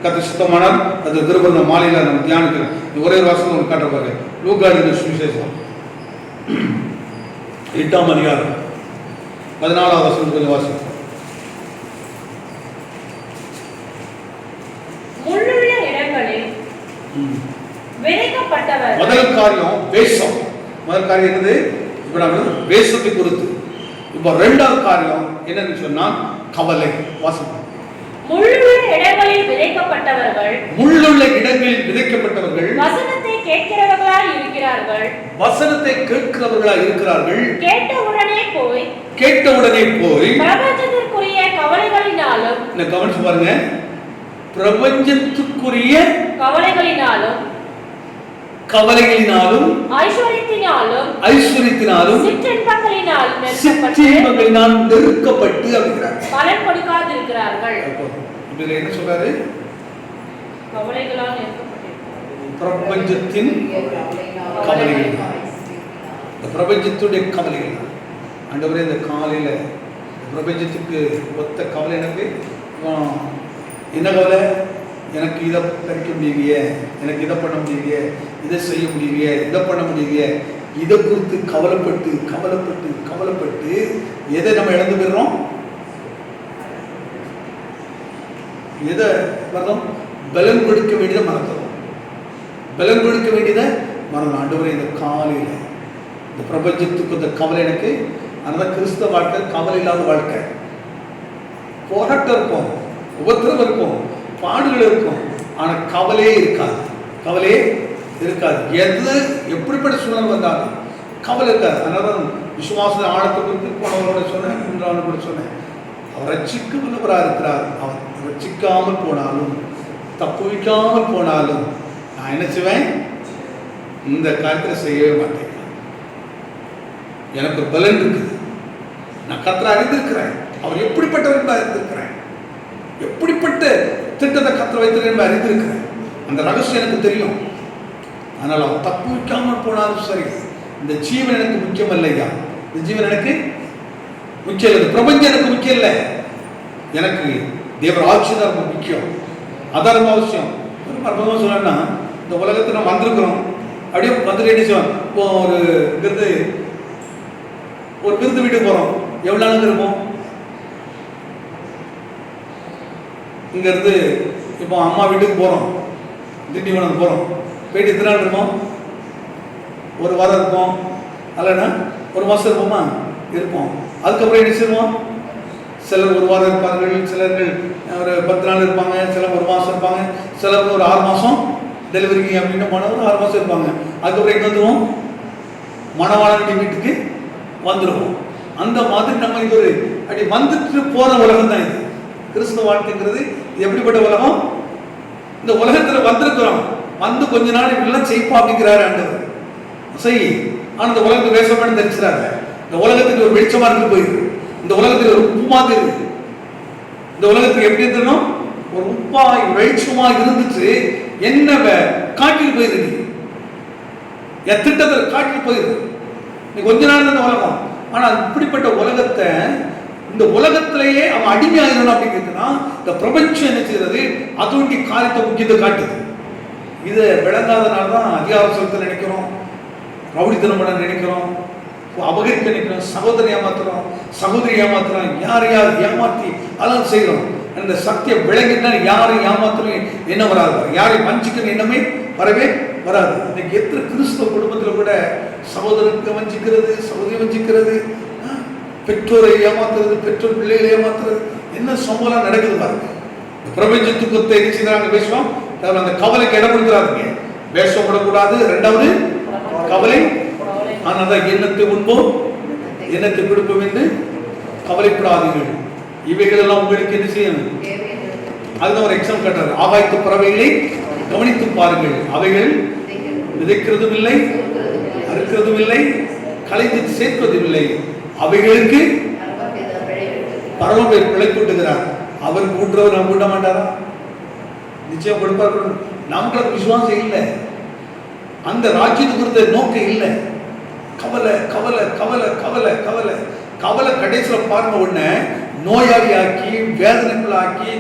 கத்த சுத்தமானால் அது திரும்ப மாலையில் நம்ம தியானிக்கிறோம். ஒரே ஒரு வசனம் ஒரு காட்ட பாருங்க. லூக்காடு சுவிசேஷம் 8ஆம் அதிகாரம் 14ஆவது வசனம் கொஞ்சம் வாசிப்போம்.
முள்ளுள்ள இடங்களில் விதைக்கப்பட்டவர். முதல்
காரியம் வேஷம். முதல் காரியம் என்னது? வேஷத்தை குறித்து இப்போ ரெண்டாவது காரியம் என்னன்னு சொன்னா கவலை. வாசிப்போம்.
முள்ளுள்ள இடங்களில் விதைக்கப்பட்டவர்கள்
முள்ளுள்ள இடங்களில் விதைக்கப்பட்டவர்கள்
வசனத்தை கேட்கிறவர்களாய் இருக்கிறார்கள்.
வசனத்தை கேட்கிறவர்களாய் இருக்கிறார்கள். கேட்டவுடனே போய்
பிரபஞ்சத்திற்குரிய கவலைகளினாலும்,
இந்த கவனிச்சு பாருங்க, பிரபஞ்சத்துக்குரிய கவலைகளினாலும் ஐஸ்வரியத்தினாலும் சிற்றின்பங்களினால் நெருக்கப்பட்டு
பலன் கொடுக்காதிருக்கிறார்கள்.
இதுல என்ன சொல்றாரு?
கவலைகளால் நெருக்கப்பட்டிருக்கிறார்கள்.
பிரபஞ்சத்தின் கவலைகள், பிரபஞ்சத்துடைய கவலைகள். ஆண்டவரே, இந்த காலையில பிரபஞ்சத்துக்கு ஒத்த கவலை எனக்கு என்ன கவலை? எனக்கு இதை படிக்க முடியலையே, எனக்கு இதை பண்ண முடியலையே, இதை செய்ய முடியலையே, இதை பண்ண முடியலையே, இதை குறித்து கவலைப்பட்டு கவலைப்பட்டு கவலைப்பட்டு எதை நம்ம இழந்து போயிடுறோம்? எதை மறந்தோம்? பலன் கொடுக்க வேண்டியதை மறந்துடும். பலன் கொடுக்க வேண்டியதை மறந்தோம். ஆண்டவரே, இந்த காலையில் இந்த பிரபஞ்சத்துக்கு இந்த கவலை எனக்கு, அதனால கிறிஸ்தவ வாழ்க்கை கவலை இல்லாத வாழ்க்கை. போராட்டம் இருக்கும், உபத்திரவம் இருக்கும், பாடுகள் இருக்கும், ஆனால் கவலையே இருக்காது. கவலையே இருக்காது. எது எப்படிப்பட்ட சூழ்நிலை வந்தாலும் கவலை இருக்காது. அதனால விசுவாச ஆழத்தை குறித்து போனவரோட சொன்னேன், இன்றாவது கூட சொன்னேன், அவர் ரட்சிக்கவல்லவராக இருக்கிறார். அவர் ரட்சிக்காமல் போனாலும் தப்பு வைக்காமல் போனாலும் நான் என்ன செய்வேன்? இந்த காரியத்தை செய்யவே மாட்டேன். எனக்கு ஒரு பலன் இருக்குது. நான் கர்த்தரை அறிந்திருக்கிறேன். அவர் எப்படிப்பட்டவர் என்பதை அறிந்திருக்கிறேன். எப்படிப்பட்ட திட்டத்தை கர்த்தர் வைத்திருக்கிறேன் அறிந்திருக்கிறேன். அந்த ரகசியம் எனக்கு தெரியும். அதனால் அவர் தப்பு வைக்காமல் போனாலும் சரி, இந்த ஜீவன் எனக்கு முக்கியம் இல்லையா? இந்த ஜீவன் எனக்கு முக்கியம் இல்லை, பிரபஞ்சம் எனக்கு முக்கியம் இல்லை. எனக்கு தேவர் ஆட்சி தான் ரொம்ப முக்கியம். அதான் ரொம்ப அவசியம். ஒரு மர்மமாக சொல்லணும்னா, இந்த உலகத்தில் நம்ம வந்திருக்கிறோம். அப்படியே வந்துட்டு என்ன செய்வோம்? இப்போ ஒரு விருது வீட்டுக்கு போகிறோம். எவ்வளோ நாளுங்க இருப்போம்? இங்கேருந்து இப்போ அம்மா வீட்டுக்கு போகிறோம், திண்டிவனம் போகிறோம். போயிட்டு எத்தனை நாள் இருப்போம்? ஒரு வாரம் இருப்போம், அல்லனா ஒரு மாதம் இருப்போமா? இருப்போம். அதுக்கப்புறம் என்ன செய்வோம்? சிலர் ஒரு வாரம் இருப்பார்கள், சிலர்கள் ஒரு 10 நாள் இருப்பாங்க, சிலர் ஒரு மாதம் இருப்பாங்க, சிலர் ஒரு 6 மாதம் டெலிவரிக்கு அப்படின்னு போனால் ஒரு 6 மாதம் இருப்பாங்க. அதுக்கப்புறம் எங்கே வந்துடுவோம்? மணவாளனுடைய வீட்டுக்கு வந்துடுவோம். அந்த மாதிரி நம்ம இது ஒரு அப்படி வந்துட்டு போகிற உலகம் தான் இது. கிறிஸ்தவ வாழ்க்கைங்கிறது எப்படிப்பட்ட உலகம்? இந்த உலகத்தில் வந்திருக்கிறோம், வந்து கொஞ்ச நாள் இப்படிலாம் செய்ப்பா அப்படிங்கிறாரு ஆண்டவர். செய். ஆனால் இந்த உலகத்துக்கு வேஷமானு தெரிஞ்சுறாங்க. இந்த உலகத்துக்கு ஒரு வெளிச்சமா இருக்கு போயிருக்கு. இந்த உலகத்துக்கு ஒரு உப்புமாக இருக்கு. இந்த உலகத்துக்கு எப்படி இருக்கணும்? ஒரு உப்பாய் வெளிச்சமா இருந்துச்சு. என்ன காட்டில் போயிருக்கு, என் திட்டத்தில் காட்டில் போயிருக்கு. நீ கொஞ்ச நாள் இந்த உலகம். ஆனால் இப்படிப்பட்ட உலகத்தை, இந்த உலகத்திலேயே அவன் அடிமையாகணும் அப்படிங்கிறதுனா இந்த பிரபஞ்சம் என்ன செய்யறது? அதோடைய காரியத்தை முக்கியத்தை காட்டுது. இதை விளங்காதனால தான் அதிகார சொத்தை நினைக்கிறோம், ரவுடித்தனம் பண்ண நினைக்கிறோம், அபகரிக்க நினைக்கிறோம், சகோதரி ஏமாத்துறோம், சகோதரி ஏமாத்துறோம், யார் ஏமாற்றி அதெல்லாம் செய்கிறோம். அந்த சக்தியை விளங்கிட்டா யாரையும் ஏமாத்துறோம் என்ன வராது, யாரையும் வஞ்சிக்கணும் எண்ணமே வரவே வராது. இன்னைக்கு எத்தனை கிறிஸ்தவ குடும்பத்தில் கூட சகோதரனுக்கு வஞ்சிக்கிறது, சகோதரி வஞ்சிக்கிறது, பெற்றோரை ஏமாத்துறது, பெற்றோர் பிள்ளைகளை ஏமாத்துறது, என்ன சம்பவம் நடக்குது பாருங்க. பிரபஞ்சத்துக்கு தெரிஞ்சுக்கிறாங்க பேசுவோம். அந்த கவலைக்கு இடம் கொடுக்குறாங்க. வேஷம் விடக்கூடாது. ரெண்டாவது கவலை. ஆனால் எண்ணத்தை உண்போம் எண்ணத்தை கொடுப்போம் என்று கவலைப்படாதீர்கள். இவைகள் எல்லாம் உங்களுக்கு என்ன செய்யணும்? அதுதான் ஒரு எக்ஸாம் கட்டுறாரு. ஆகாயத்து பறவைகளை கவனித்து பாருங்கள், அவைகள் விதைக்கிறதும் இல்லை, அறுக்கிறதும் இல்லை, களைந்து சேர்ப்பதும் இல்லை, அவைகளுக்கு பரவ பிழை கூட்டுகிறார். அவர் கூட்டுறவர் நம்ம கூட்ட மாட்டாரா? நிச்சயம் கொடுப்பார். நமக்கு விசுவாசம் இல்லை, அந்த ராஜ்யத்துக்கு கொடுத்த நோக்கம் இல்லை. கவலை கவலை கவலை கவலை கவலை கவலை கடைசியில் பார்க்க உடனே நோயாளி ஆக்கி, வேதனைக்குள்ளாக்கி,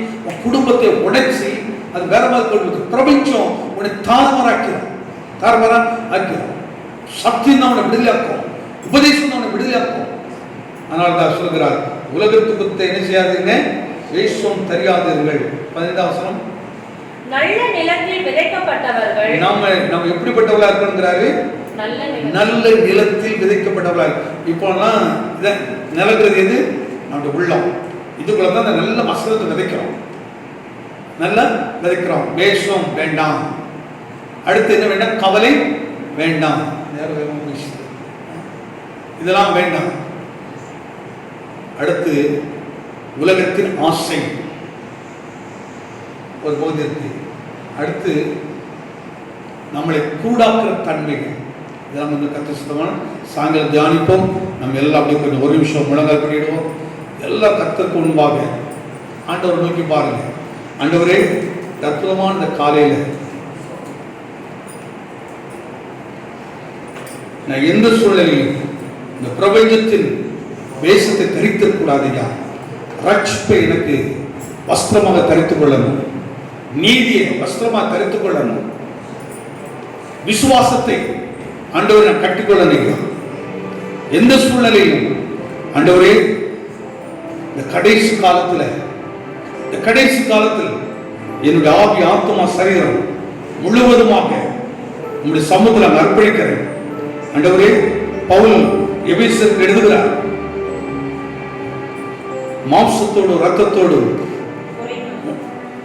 குடும்பத்தை உடைச்சி அது வேற மாதிரி கொடுக்குது. பிரபஞ்சம் உன்னை தாறுமாறாக்கிறோம், தாறுமாறா ஆக்கிறோம். சக்தி தான் உன்னை விடுதலையாக்கும், உபதேசம் தான் உன்னை விடுதலையாக்கும். அதனால தான் சொல்கிறார், உலகத்துக்கு என்ன செய்யாதீங்க, வேஷம் தெரியாதீர்கள். 15ஆம் வசனம்.
நல்ல நிலத்தில் விதைக்கப்பட்டவர்கள்.
நம்ம எப்படிப்பட்டவர்களா இருக்கணுங்கிறாரு? நல்ல நிலத்தில் விதைக்கப்பட்டவர்களா. இப்போலாம் இதை நிலங்கிறது எது? நம்முடைய உள்ளம். இதுக்குள்ள தான் அந்த நல்ல வசனத்தை விதைக்கிறோம், நல்லா விதைக்கிறோம். வேஷம் வேண்டாம். அடுத்து என்ன வேண்டாம்? கவலை வேண்டாம். இதெல்லாம் வேண்டாம். அடுத்து உலகத்தின் ஆசை ஒரு பகுதி இருக்கு. அடுத்து நம்மளை கூடாக்குற தன்மைகள், இதெல்லாம் கொஞ்சம் கற்று சுத்தமான சாயங்காலம் தியானிப்போம். நம்ம எல்லாம் அப்படி கொஞ்சம் ஒரு நிமிஷம் முழங்கால் பண்ணிடுவோம். எல்லாம் கர்த்தருக்கு முன்பாக ஆண்டவர் நோக்கி பாருங்க. ஆண்டவரே, அற்புதமான இந்த காலையில் நான் எந்த சூழலையும் இந்த பிரபஞ்சத்தின் வேஷத்தை தரித்திருக்கூடாதையா. ரட்சிப்பை எனக்கு வஸ்திரமாக தரித்துக் கொள்ளணும், நீதியை வஸ்திரமாக தரித்துக் கொள்ளணும், விசுவாசத்தை ஆண்டவரை நான் கட்டிக்கொள்ளணும். எந்த சூழ்நிலையிலும் ஆண்டவரே, இந்த கடைசி காலத்தில் என்னுடைய ஆவி, ஆத்மா, சரீரம் முழுவதுமாக உங்களுடைய சமூகத்தில் அர்ப்பணிக்கிறேன். ஆண்டவரே, பவுல் எபேசியருக்கு எழுதுகிறார், மாம்சத்தோடு ரத்தத்தோடு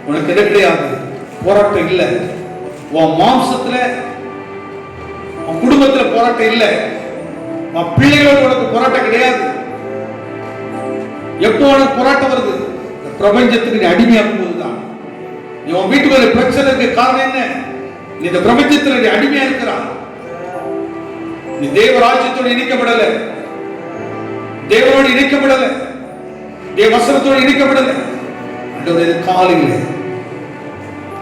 உனக்கு என்ன கிடையாது, போராட்டம் இல்லை. உன் மாம்சத்துல, உன் குடும்பத்துல போராட்டம் இல்லை. உன் பிள்ளைகளோடு உனக்கு போராட்டம் கிடையாது. எப்போ உனக்கு போராட்டம் வருது? பிரபஞ்சத்துக்கு நீ அடிமையாகும் போதுதான். நீ உன் வீட்டுக்கு பிரச்சனை இருக்கு. காரணம் என்ன? நீ இந்த பிரபஞ்சத்துல நீ அடிமையா இருக்கிறான். நீ தேவராஜ்யத்தோடு இணைக்கப்படல, தேவனோடு இணைக்கப்படல, தேவ வசனத்தோடு இணைக்கப்படல. ஆண்டவரே, காலையில்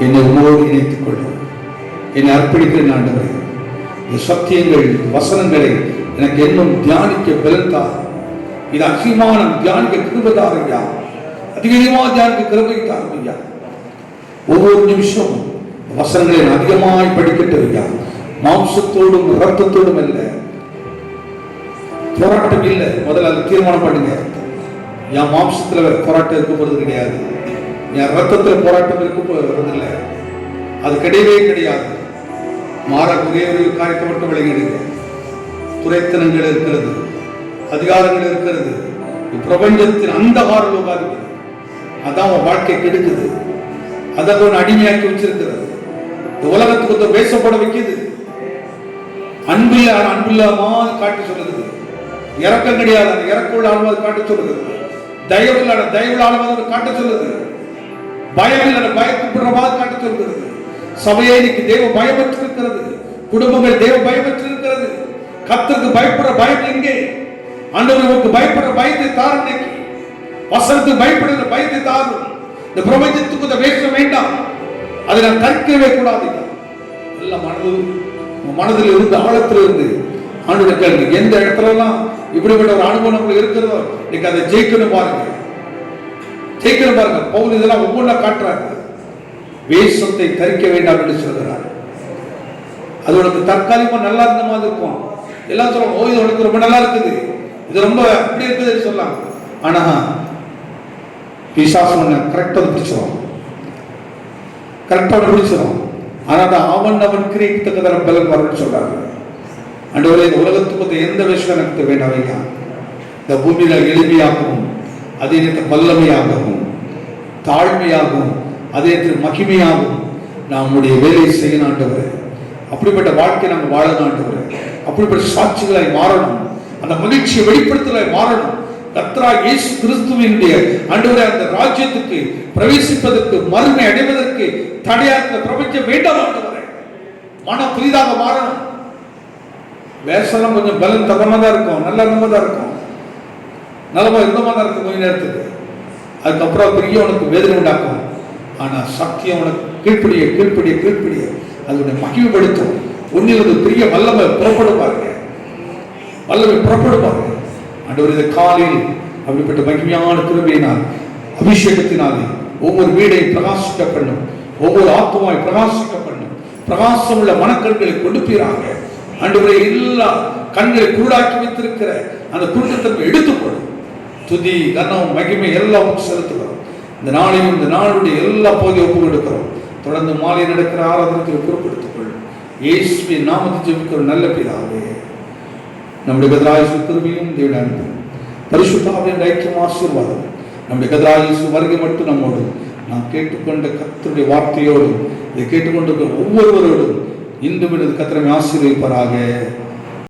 என்னை உணவோடு இணைத்துக் கொள்ளும், என்னை அர்ப்பணிக்கிறேன். ஆண்டவரே, இந்த சத்தியங்கள், வசனங்களை எனக்கு இன்னும் தியானிக்க பலத்தார். இது அதிகமான தியானிக்க கிருபைதார் ஐயா, அதிகமாக தியானிக்க கிருபைதார் ஐயா. ஒவ்வொரு நிமிஷம் வசனங்களை அதிகமாய் படிக்கட்டும் ஐயா. மாம்சத்தோடும் ரத்தத்தோடும் அல்ல, போராட்டம் இல்லை. முதல்ல அது தீர்மானம் பண்ணுங்க. என் மாம்சத்துல போராட்டம் இருக்க போறது கிடையாது, என் ரத்தத்துல போராட்டம் இருக்க போறது இல்லை. அது கிடையவே கிடையாது. மாற ஒரே ஒரு காரியத்தை மட்டும் விளங்கிடுங்க. துரைத்தனங்கள் இருக்கிறது, அதிகாரங்கள் இருக்கிறது, பிரபஞ்சத்தின் அந்தகார லோகாதிபதி, அதான் உன் வாழ்க்கை கெடுக்குது. அதற்கு ஒன்று அடிமையாக்கி வச்சிருக்கிறது. இந்த உலகத்துக்கு வந்து பேசப்பட வைக்குது. அன்பில்ல மாதிரி காட்டி சொல்லுது. இறக்கம் கிடையாது, அந்த இறக்குள்ள ஆழ்வாது காட்ட சொல்லுது. தயவில்லாத தயவுள்ள ஆழ்வாது காட்ட சொல்லுது. பயம் இல்லாத பயப்படுற மாதிரி காட்ட சொல்லுது. சபையை இன்னைக்கு தேவ பயமற்று இருக்கிறது. குடும்பங்கள் தேவ பயமற்று இருக்கிறது. கர்த்தருக்கு பயப்படுற பயம் எங்கே? ஆண்டவருக்கு பயப்படுற பயத்தை தாரும். இன்னைக்கு வசனத்துக்கு பயப்படுகிற பயத்தை தாரும். இந்த பிரபஞ்சத்துக்கு இந்த வேஷம் வேண்டாம், அதை நான் தரிக்கவே கூடாது. எல்லாம் மனதில் இருந்து, ஆழத்தில் இருந்து ஆண்டவருக்கு எந்த இடத்துல எல்லாம் இப்படிப்பட்ட ஒரு அனுபவம் இருக்கிறதோ இன்னைக்கு அதை ஜெயிக்கணும் பாருங்க, ஜெயிக்கணும் பாருங்க. பவுல் இதெல்லாம் ஒவ்வொன்றா காட்டுறாரு. வேஷத்தை தரிக்க வேண்டாம் என்று சொல்கிறார். அது உனக்கு தற்காலிகமா நல்லா இருந்த மாதிரி இருக்கும். எல்லாம் சொல்லுவாங்க, ஓ இது உனக்கு ரொம்ப நல்லா இருக்குது, இது ரொம்ப அப்படி இருக்குது சொல்லலாம். ஆனா பிசாசு கரெக்டா பிடிச்சிடும், கரெக்டா பிடிச்சிடும். ஆனா அவன் கிரியத்தக்கதான பலன் வரணும்னு சொல்றாங்க. ஆண்டவரே, இந்த உலகத்துக்கு எந்த விஷயம் எனக்கு வேண்டாம் ஐயா. இந்த பூமியில எளிமையாகவும், அதே நேரத்தில் வல்லமையாகவும், தாழ்மையாகவும், அதே நேரத்தில் மகிமையாகவும் நம்முடைய வேலையை செய்யணும் ஆண்டவரே. அப்படிப்பட்ட வாழ்க்கை நாங்கள் வாழணும் ஆண்டவரே. அப்படிப்பட்ட சாட்சிகளாய் மாறணும், அந்த மகிழ்ச்சியை வெளிப்படுத்தலாய் மாறணும். கர்த்தராகிய இயேசு கிறிஸ்துவினுடைய ஆண்டவரே அந்த ராஜ்யத்துக்கு பிரவேசிப்பதற்கு, மறுமை அடைவதற்கு தடையாக பிரபஞ்சம் வேண்டாம் ஆண்டவரே. மனம் புதிதாக மாறணும். வேஷம் கொஞ்சம் பலன் தகமா தான் இருக்கும், நல்ல தான் இருக்கும், நல்லமா இருந்தமா தான் இருக்கும் கொஞ்ச நேரத்துக்கு. அதுக்கப்புறம் பெரிய உனக்கு வேதனை உண்டாக்கும். ஆனா சத்தியம் உனக்கு கீழ்ப்படிய கீழ்ப்படிய கீழ்ப்படிய அதனுடைய மகிமைப்படுத்தும். உன்னில் ஒரு பெரிய வல்லமை புறப்படுவாங்க, வல்லமை புறப்படுவாங்க. ஆண்டவர் இந்த காலையில் அப்படிப்பட்ட மகிமையான கிருபையினால், அபிஷேகத்தினாலே ஒவ்வொரு வீடையும் பிரகாசிக்க பண்ணும், ஒவ்வொரு ஆத்மாவை பிரகாசிக்க பண்ணும். பிரகாசம் உள்ள மனக்கண்களை கொடுப்பீராங்க ஆண்டவரே. எல்லா கண்களை குருடாக்கி வைத்திருக்கிற அந்த குருடத்தன்மை எடுத்துக்கொள்ளும். துதி, கனம், மகிமை எல்லாம் செலுத்துகிறோம். இந்த நாளையும் இந்த நாளுடைய எல்லா பகுதியும் ஒப்பு கொடுக்கிறோம். தொடர்ந்து மாலை நடக்கிற ஆராதனைக்கு பொறுப்படுத்திக் கொள்ளும். இயேசுவின் நாமத்தை ஜெபிக்கிற நல்ல பிதாவே, நம்முடைய கர்த்தராகிய கிருபையும் தேவனுடைய அன்பும் பரிசுத்த ஆவியின் ஐக்கியம் ஆசீர்வாதம் நம்முடைய கர்த்தராகிய இயேசு வருகை மட்டும் நம்மோடு நாம் கேட்டுக்கொண்ட கர்த்தருடைய வார்த்தையோடு இதை கேட்டுக்கொண்டிருக்கிற ஒவ்வொருவரோடும் இன்றும் எனது கர்த்தரை ஆசீர்வதிப்பாராக.